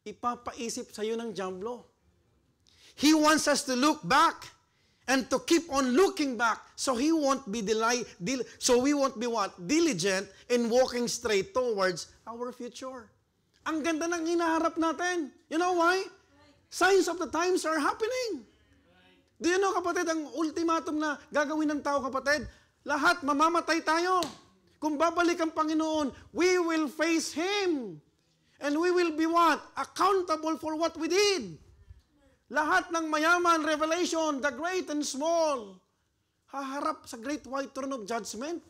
Ipapaisip sa'yo ng diablo. He wants us to look back and to keep on looking back, so we won't be diligent in walking straight towards our future. Ang ganda ng hinaharap natin. You know why? Signs of the times are happening. Do you know, kapatid, ang ultimatum na gagawin ng tao, kapatid, lahat mamamatay tayo. Kung babalik ang Panginoon, we will face Him. And we will be what? Accountable for what we did. Lahat ng mayaman, revelation, the great and small, haharap sa great white throne of judgment.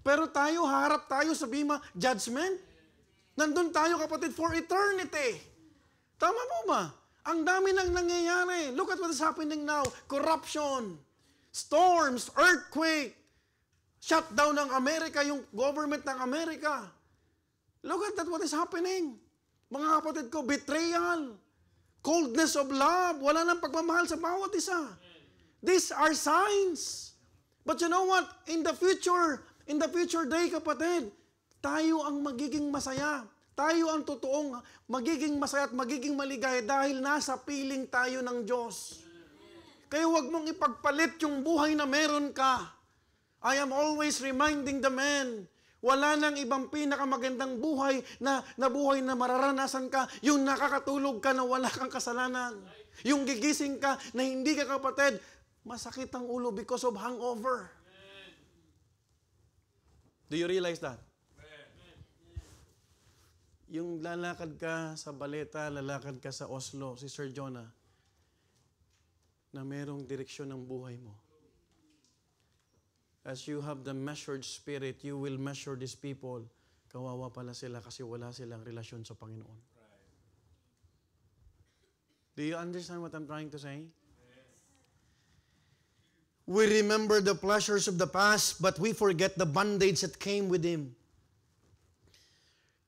Pero tayo, haharap tayo sa bima judgment. Nandun tayo, kapatid, for eternity. Tama mo ba? Ang dami nang nangyayari. Look at what is happening now. Corruption, storms, earthquake, shutdown ng Amerika, yung government ng Amerika. Look at that, what is happening. Mga kapatid ko, betrayal, coldness of love, wala nang pagmamahal sa bawat isa. These are signs. But you know what? In the future day, kapatid, tayo ang magiging masaya. Tayo ang totoong magiging masaya at magiging maligaya dahil nasa piling tayo ng Diyos. Kaya huwag mong ipagpalit yung buhay na meron ka. I am always reminding the men, wala nang ibang pinakamagandang buhay na buhay na mararanasan ka, yung nakakatulog ka na wala kang kasalanan. Yung gigising ka na hindi ka, kapatid, masakit ang ulo because of hangover. Do you realize that? Yung lalakad ka sa Baleta, lalakad ka sa Oslo, si Sir Jonah, na merong direksyon ng buhay mo. As you have the measured spirit, you will measure these people. Kawawa pala sila kasi wala silang relasyon sa Panginoon. Do you understand what I'm trying to say? We remember the pleasures of the past, but we forget the bondage that came with them.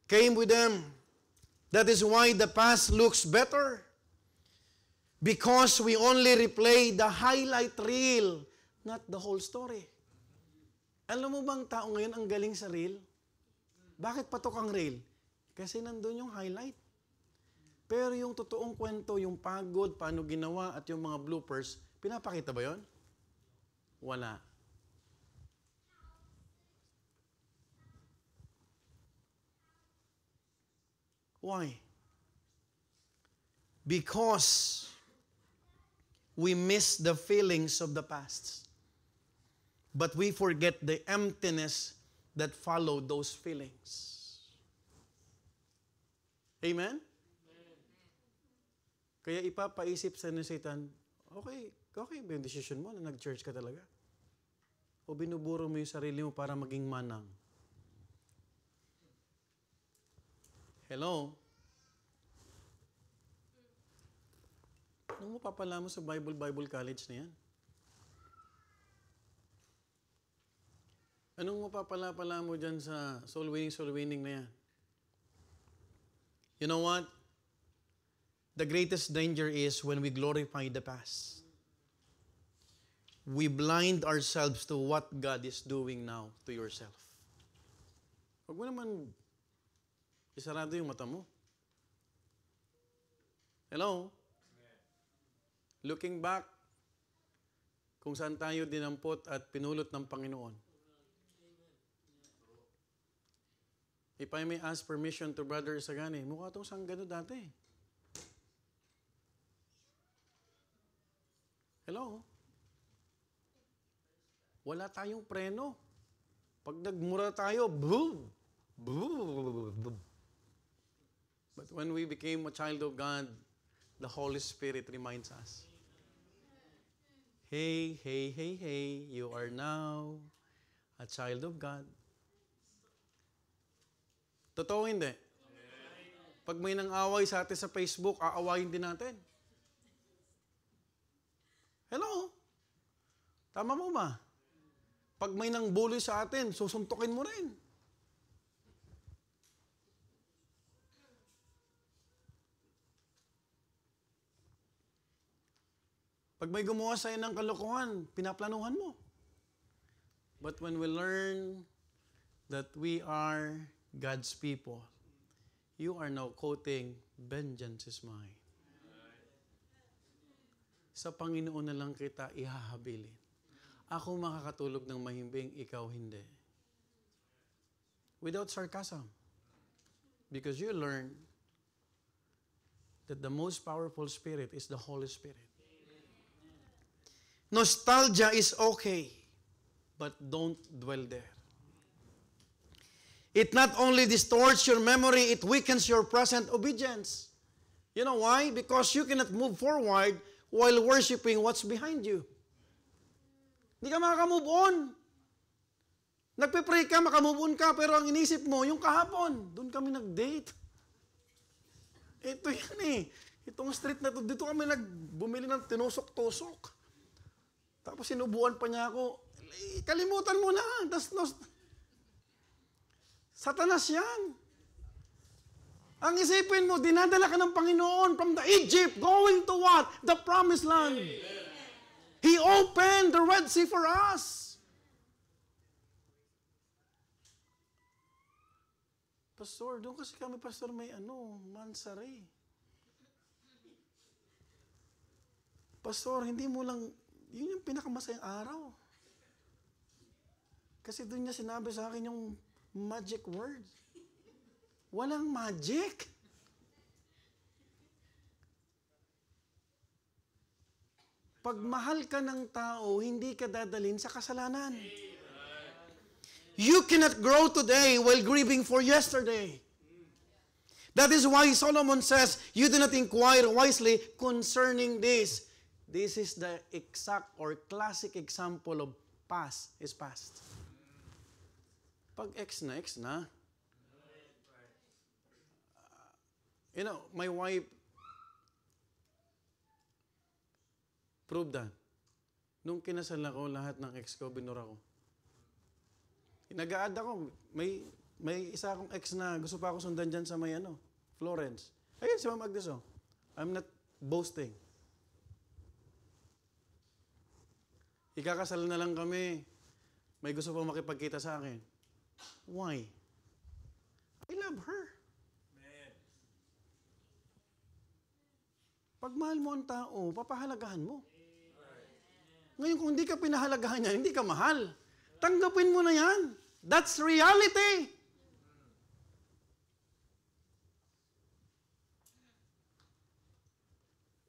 Came with them. That is why the past looks better. Because we only replay the highlight reel, not the whole story. Alam mo bang tao ngayon ang galing sa reel? Bakit patok ang reel? Kasi nandun yung highlight. Pero yung totoong kwento, yung pagod, paano ginawa, at yung mga bloopers, pinapakita ba yon? Wala. Why? Because we miss the feelings of the past. But we forget the emptiness that followed those feelings. Amen? Kaya ipapaisip sa ni Satan, okay ba yung decision mo na nag-church ka talaga? O binuburo mo yung sarili mo para maging manang? Hello? Anong mapapala mo sa Bible College na yan? Anong mapapala mo dyan sa soul winning na yan? You know what? The greatest danger is when we glorify the past. We blind ourselves to what God is doing now to yourself. Huwag mo naman isarado yung mata mo. Hello? Looking back, kung saan tayo dinampot at pinulot ng Panginoon. If I may ask permission to Brother Isagani, mukha itong sanggano dati. Hello? Wala tayong preno. Pag nagmura tayo, boom! Boom! But when we became a child of God, the Holy Spirit reminds us, hey, you are now a child of God. Totoo hindi? Pag may nang-away sa atin sa Facebook, aawayin din natin. Hello? Tama mo ba? Pag may nang-bully sa atin, susuntukin mo rin. Pag may gumawa sa'yo ng kalokohan, pinaplanuhan mo. But when we learn that we are God's people, you are now quoting, vengeance is mine. Sa Panginoon na lang kita ihahabilin. Ako makakatulog ng mahimbing, ikaw hindi. Without sarcasm. Because you learn that the most powerful spirit is the Holy Spirit. Nostalgia is okay, but don't dwell there. It not only distorts your memory, it weakens your present obedience. You know why? Because you cannot move forward while worshiping what's behind you. Hindi ka makaka-move on. Nagpe-pray ka, makamove on ka, pero ang inisip mo, yung kahapon, doon kami nag-date. Ito yan eh. Itong street na to, dito kami bumili ng tinusok-tusok. Tapos sinubuan pa niya ako, kalimutan mo na. Satanas yan. Ang isipin mo, dinadala ka ng Panginoon from the Egypt, going to what? The promised land. He opened the Red Sea for us. Pastor, doon kasi kami, Pastor, may Mansari. Pastor, hindi mo lang, yun yung pinakamasayang araw. Kasi doon niya sinabi sa akin yung magic word. Walang magic. Pag mahal ka ng tao, hindi ka dadalhin sa kasalanan. You cannot grow today while grieving for yesterday. That is why Solomon says, you do not inquire wisely concerning this. This is the exact or classic example of past is past. Pag ex na. You know, my wife proved that. Nung kinasal ako, lahat ng ex ko, binura ko. Nag-a-add ako. May isa akong ex na gusto pa ako sundan dyan sa may Florence. Ayun, si Ma'am Agnes, oh. I'm not boasting. Ikakasal na lang kami. May gusto pa makipagkita sa akin. Why? I love her. Pag mahal mo ang tao, papahalagahan mo. Ngayon, kung hindi ka pinahalagahan niya, hindi ka mahal. Tanggapin mo na yan. That's reality.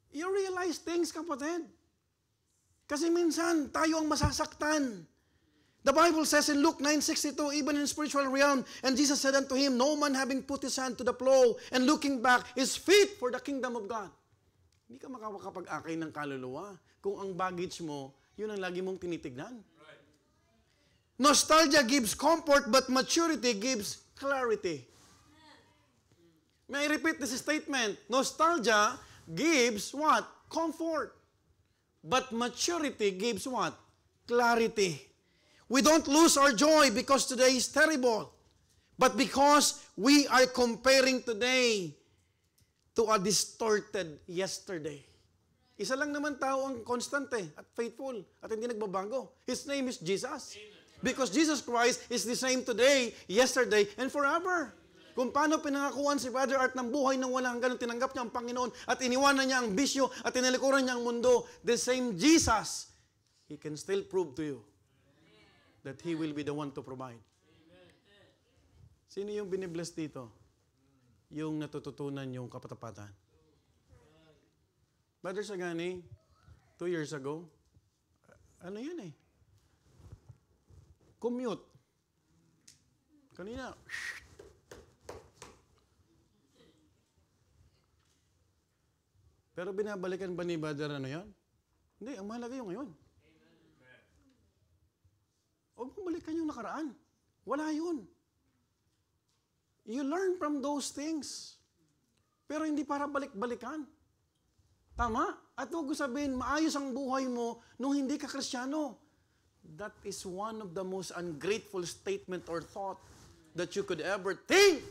You realize things, kapatid. Kasi minsan, tayo ang masasaktan. The Bible says in Luke 9:62, even in spiritual realm, and Jesus said unto him, no man having put his hand to the plow and looking back is fit for the kingdom of God. Hindi ka makakapag-akay ng kaluluwa kung ang baggage mo, yun ang lagi mong tinitignan. Nostalgia gives comfort, but maturity gives clarity. May I repeat this statement? Nostalgia gives what? Comfort. But maturity gives what? Clarity. We don't lose our joy because today is terrible, but because we are comparing today to a distorted yesterday. Isa lang naman tao ang constante at faithful at hindi nagbabago. His name is Jesus. Because Jesus Christ is the same today, yesterday, and forever. Kung paano pinangakuan si Brother Art ng buhay nang walang hanggan, tinanggap niya ang Panginoon at iniwanan niya ang bisyo at tinalikuran niya ang mundo, the same Jesus, He can still prove to you that He will be the one to provide. Sino yung binibless dito? Yung natututunan yung kapatapatan. Brother Sagani, 2 years ago, ano yan eh? Commute. Kanina, pero binabalikan ba ni Brother ano yan? Hindi, ang mahalaga yung ngayon. Huwag mong balikan yung nakaraan. Wala yun. You learn from those things. Pero hindi para balik-balikan. Tama? At huwag ko sabihin, maayos ang buhay mo nung hindi ka Kristiyano. That is one of the most ungrateful statement or thought that you could ever think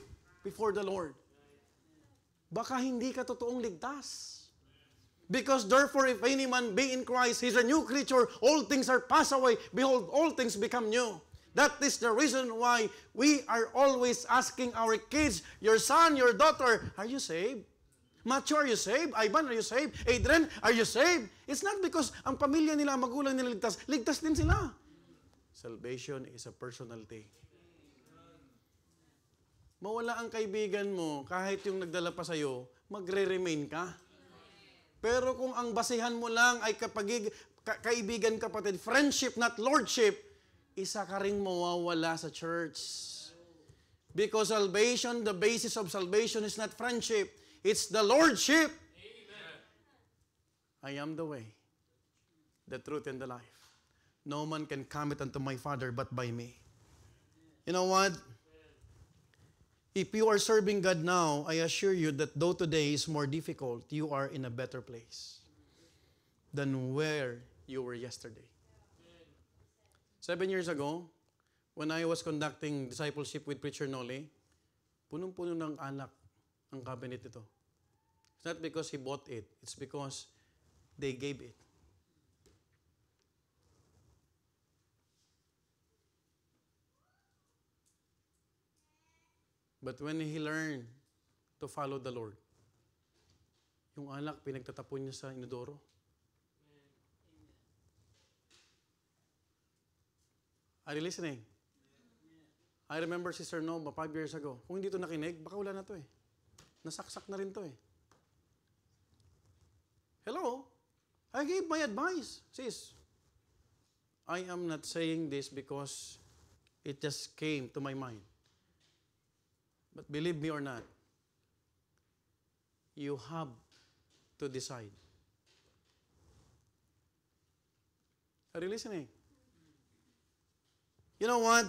before the Lord. Baka hindi ka totoong ligtas. Because therefore, if any man be in Christ, he's a new creature. All things are passed away. Behold, all things become new. That is the reason why we are always asking our kids, your son, your daughter, are you saved? Matthew, are you saved? Ivan, are you saved? Adrian, are you saved? It's not because ang pamilya nila, ang magulang nila ligtas. Ligtas din sila. Salvation is a personal thing. Mawala ang kaibigan mo, kahit yung nagdala pa sa'yo, magre-remain ka. Pero kung ang basihan mo lang ay kaibigan kapatid, friendship, not lordship, isa ka ring mawawala sa church. Because salvation, the basis of salvation is not friendship, it's the lordship. Amen. I am the way, the truth, and the life. No man can come it unto my Father but by me. You know what? If you are serving God now, I assure you that though today is more difficult, you are in a better place than where you were yesterday. 7 years ago, when I was conducting discipleship with Preacher Noli, punong-puno ng alak ang cabinet ito. It's not because he bought it, it's because they gave it. But when he learned to follow the Lord, yung alak, pinagtatapon niya sa inodoro. Are you listening? I remember Sister Nova 5 years ago. Kung hindi ito nakinig, baka wala na ito eh. Nasaksak na rin ito eh. Hello? I gave my advice. Sis, I am not saying this because it just came to my mind. But believe me or not, you have to decide. Are you listening? You know what?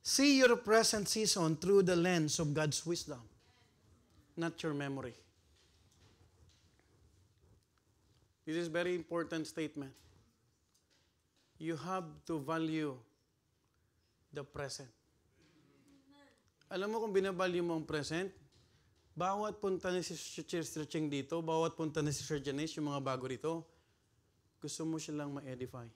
See your present season through the lens of God's wisdom, not your memory. This is a very important statement. You have to value the present. Alam mo kung binavalue mo ang present, bawat punta ni si Sister Ching dito, bawat punta ni si Sir Janice, yung mga bago rito, gusto mo silang ma-edify.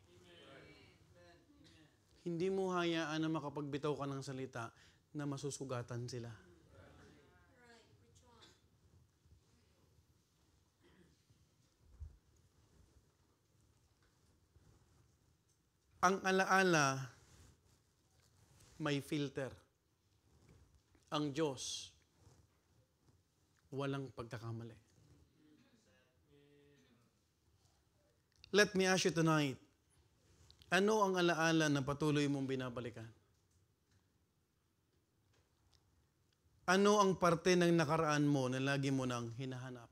Hindi mo hayaan na makapagbitaw ka ng salita na masusugatan sila. Ang alaala may filter. Ang Diyos, walang pagkakamali. Let me ask you tonight, ano ang alaala na patuloy mong binabalikan? Ano ang parte ng nakaraan mo na lagi mo nang hinahanap?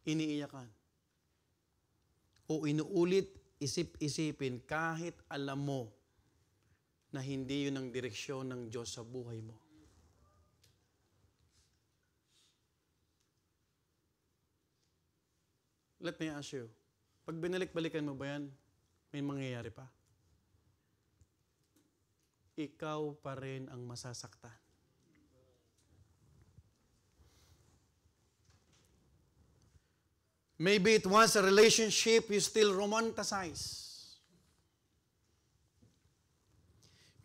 Iniiyakan? O inuulit, isip-isipin kahit alam mo na hindi yun ang direksyon ng Diyos sa buhay mo. Let me ask you, pag binalik-balikan mo ba yan, may mangyayari pa? Ikaw pa rin ang masasaktan. Maybe it was a relationship you still romanticize.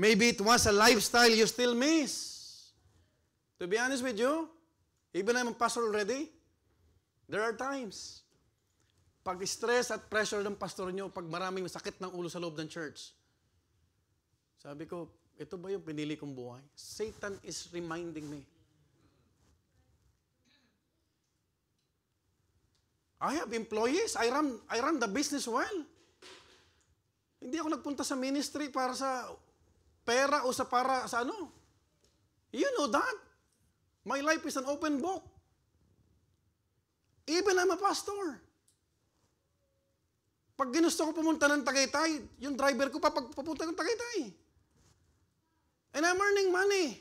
Maybe it was a lifestyle you still miss. To be honest with you, even I'm a pastor already, there are times, pag stress at pressure ng pastor nyo, pag maraming sakit ng ulo sa loob ng church, sabi ko, ito ba yung pinili kong buhay? Satan is reminding me. I have employees. I run the business well. Hindi ako nagpunta sa ministry para sa pera o para sa ano. You know that. My life is an open book. Even I'm a pastor. Pag ginusto ko pumunta ng Tagaytay, yung driver ko papunta ng Tagaytay. And I'm earning money.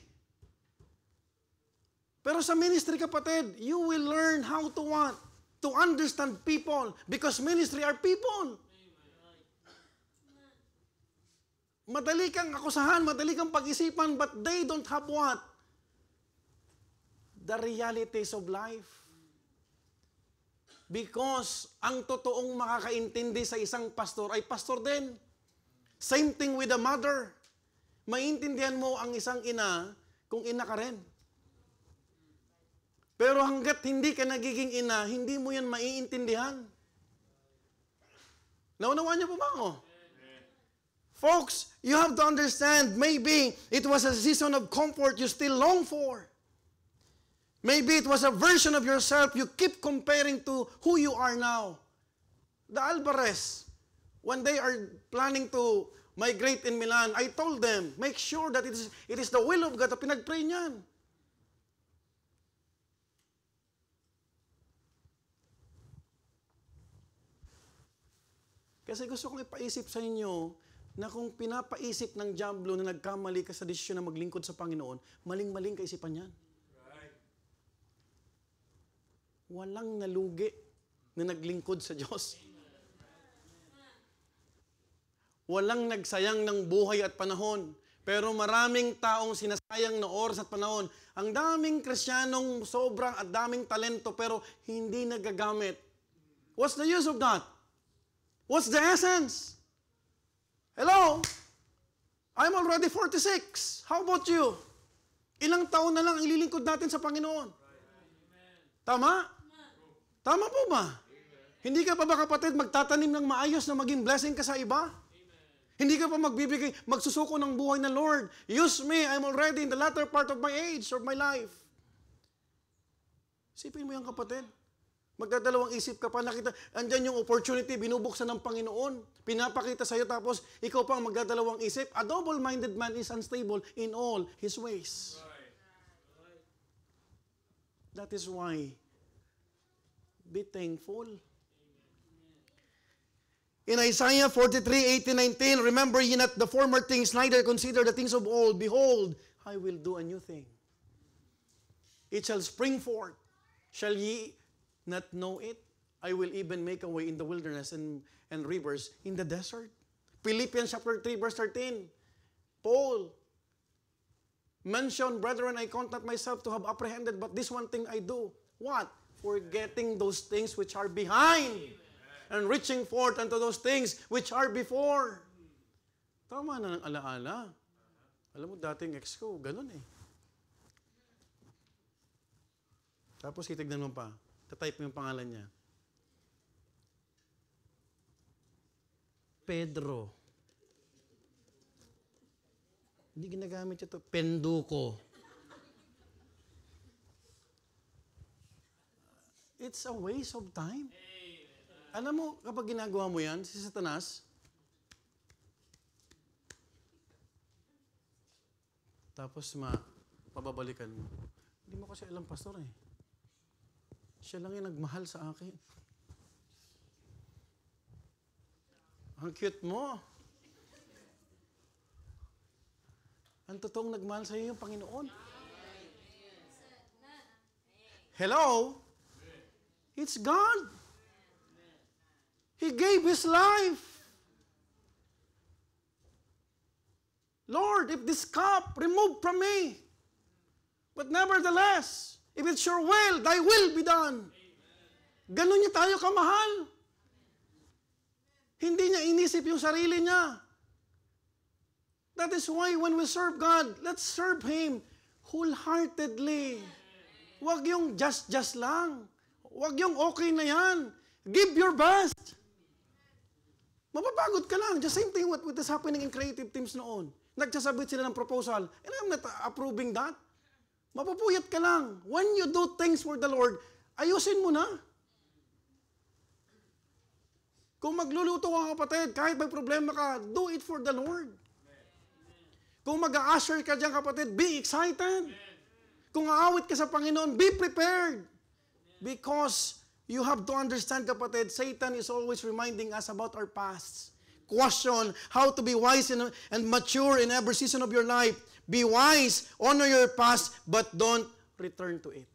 Pero sa ministry, kapatid, you will learn how to what? To understand people. Because ministry are people. Madali kang akusahan, madali kang pag-isipan, but they don't have what? The realities of life. Because ang totoong makakaintindi sa isang pastor ay pastor din. Same thing with a mother. Maintindihan mo ang isang ina kung ina ka rin. Pero hanggat hindi ka nagiging ina, hindi mo yan maiintindihan. Naunawaan niyo po ba ako? Folks, you have to understand, maybe it was a season of comfort you still long for. Maybe it was a version of yourself you keep comparing to who you are now. The Alvarez, when they are planning to migrate in Milan, I told them, make sure that it is the will of God na pinag-pray niyan. Kasi gusto kong ipaisip sa inyo na kung pinapaisip ng diablo na nagkamali ka sa desisyon na maglingkod sa Panginoon, maling-maling kaisipan yan. Walang nalugi na naglingkod sa Diyos. Walang nagsayang ng buhay at panahon. Pero maraming taong sinasayang na oras at panahon. Ang daming Kristiyanong sobrang at daming talento pero hindi nagagamit. What's the use of that? What's the essence? Hello? I'm already 46. How about you? Ilang taon na lang ang ililingkod natin sa Panginoon? Tama? Tama po ba? Hindi ka pa ba, kapatid, magtatanim ng maayos na maging blessing ka sa iba? Hindi ka pa magsusuko ng buhay na, Lord, use me, I'm already in the latter part of my age, of my life. Isipin mo yan, kapatid. Magdadalawang isip ka pa, nakita, andyan yung opportunity, binubuksan ng Panginoon, pinapakita sa'yo, tapos ikaw pa ang magdadalawang isip. A double-minded man is unstable in all his ways. That is why, be thankful. In Isaiah 43:18-19, remember ye not the former things, neither consider the things of old. Behold, I will do a new thing. It shall spring forth. Shall ye not know it? I will even make a way in the wilderness and rivers in the desert. Philippians chapter 3, verse 13. Paul mentioned, brethren, I count not myself to have apprehended, but this one thing I do. What? Forgetting those things which are behind and reaching forth unto those things which are before. Tama na ng alaala. Alam mo, dating ex ko, ganun eh. Tapos titignan mo pa, tatype mo yung pangalan niya. Pedro. Hindi ginagamit ito. Penduko. It's a waste of time. Alam mo, kapag ginagawa mo yan, si Satanas, tapos pababalikan mo. Hindi mo kasi alam, pastor eh. Siya lang yung nagmahal sa akin. Ang cute mo. Ang totoong nagmahal sa iyo yung Panginoon. Hello? It's God. He gave His life. Lord, if this cup remove from me, but nevertheless, if it's your will, thy will be done. Ganun niya tayo kamahal. Hindi niya inisip yung sarili niya. That is why when we serve God, let's serve Him wholeheartedly. Huwag yung just lang. Huwag yung okay na yan. Give your best. Mapapagod ka lang. Just same thing what is happening in creative teams noon. Nagsasabit sila ng proposal. And I'm not approving that. Mapapuyat ka lang. When you do things for the Lord, ayusin mo na. Kung magluluto ka, kapatid, kahit may problema ka, do it for the Lord. Kung mag-a-usher ka dyan, kapatid, be excited. Kung aawit ka sa Panginoon, be prepared. Because you have to understand, kapatid, Satan is always reminding us about our past. Question how to be wise and mature in every season of your life. Be wise, honor your past, but don't return to it.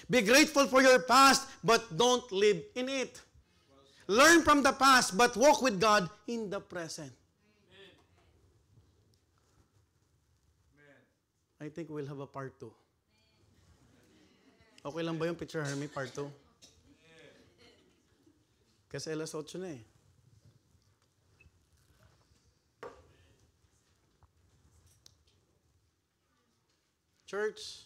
Be grateful for your past, but don't live in it. Learn from the past, but walk with God in the present. I think we'll have a part 2. Okay lang ba yung picture, Hermie, part 2? Kasi alas 8 na eh. Church,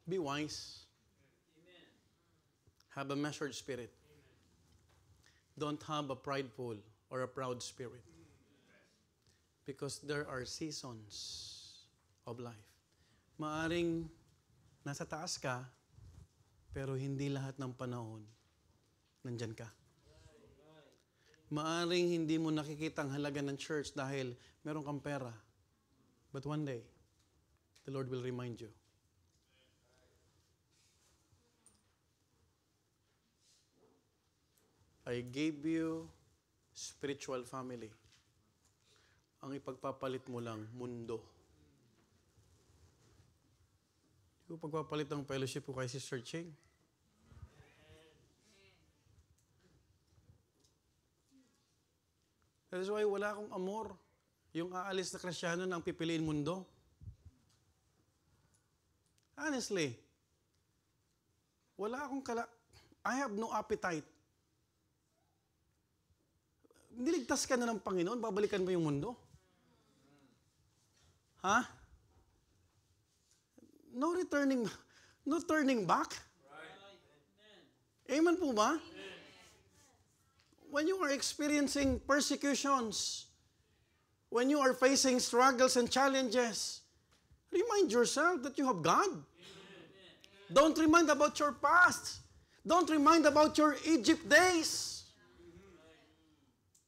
be wise. Have a measured spirit. Don't have a prideful or a proud spirit. Because there are seasons of life. Maaring nasa taas ka, pero hindi lahat ng panahon nandyan ka. Maaring hindi mo nakikita ang halaga ng church dahil meron kang pera. But one day, the Lord will remind you. I gave you spiritual family. Ang ipagpapalit mo lang, mundo. Hindi ko pagpapalit ng fellowship ko kay Sister Ching. That is why wala akong amor. Yung aalis na Kristiyano na ang pipiliin mundo. Honestly, wala akong I have no appetite. Niligtas ka na ng Panginoon, babalikan mo yung mundo? Ha? No turning back? Amen po ba? When you are experiencing persecutions, when you are facing struggles and challenges, remind yourself that you have God. Don't remind about your past. Don't remind about your Egypt days.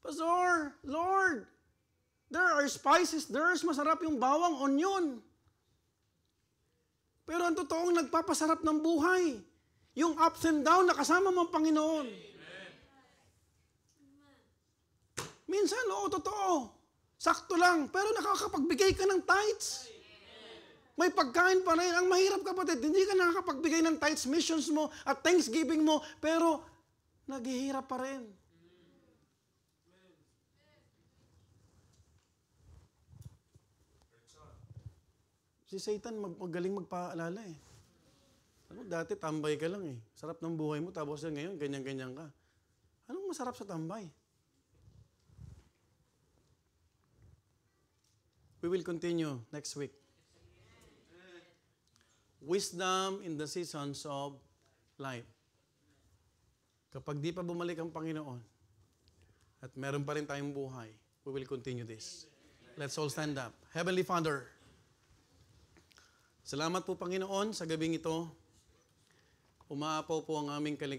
Pastor, Lord, there are spices, there's masarap yung bawang, onion. Pero ang totoong nagpapasarap ng buhay, yung ups and down na kasama mo ang Panginoon. Minsan, oo, totoo. Sakto lang, pero nakakapagbigay ka ng tithes. May pagkain pa rin. Ang mahirap, kapatid, hindi ka nakakapagbigay ng tithes, missions mo, at thanksgiving mo, pero naghihirap pa rin. Si Satan magaling magpaalala eh. Ano, dati tambay ka lang eh. Sarap ng buhay mo, tapos ngayon, ganyan-ganyan ka. Anong masarap sa tambay? We will continue next week. Wisdom in the seasons of life. Kapag di pa bumalik ang Panginoon, at meron pa rin tayong buhay, we will continue this. Let's all stand up. Heavenly Father, salamat po Panginoon sa gabing ito. Umaapaw po ang aming kaligtasan.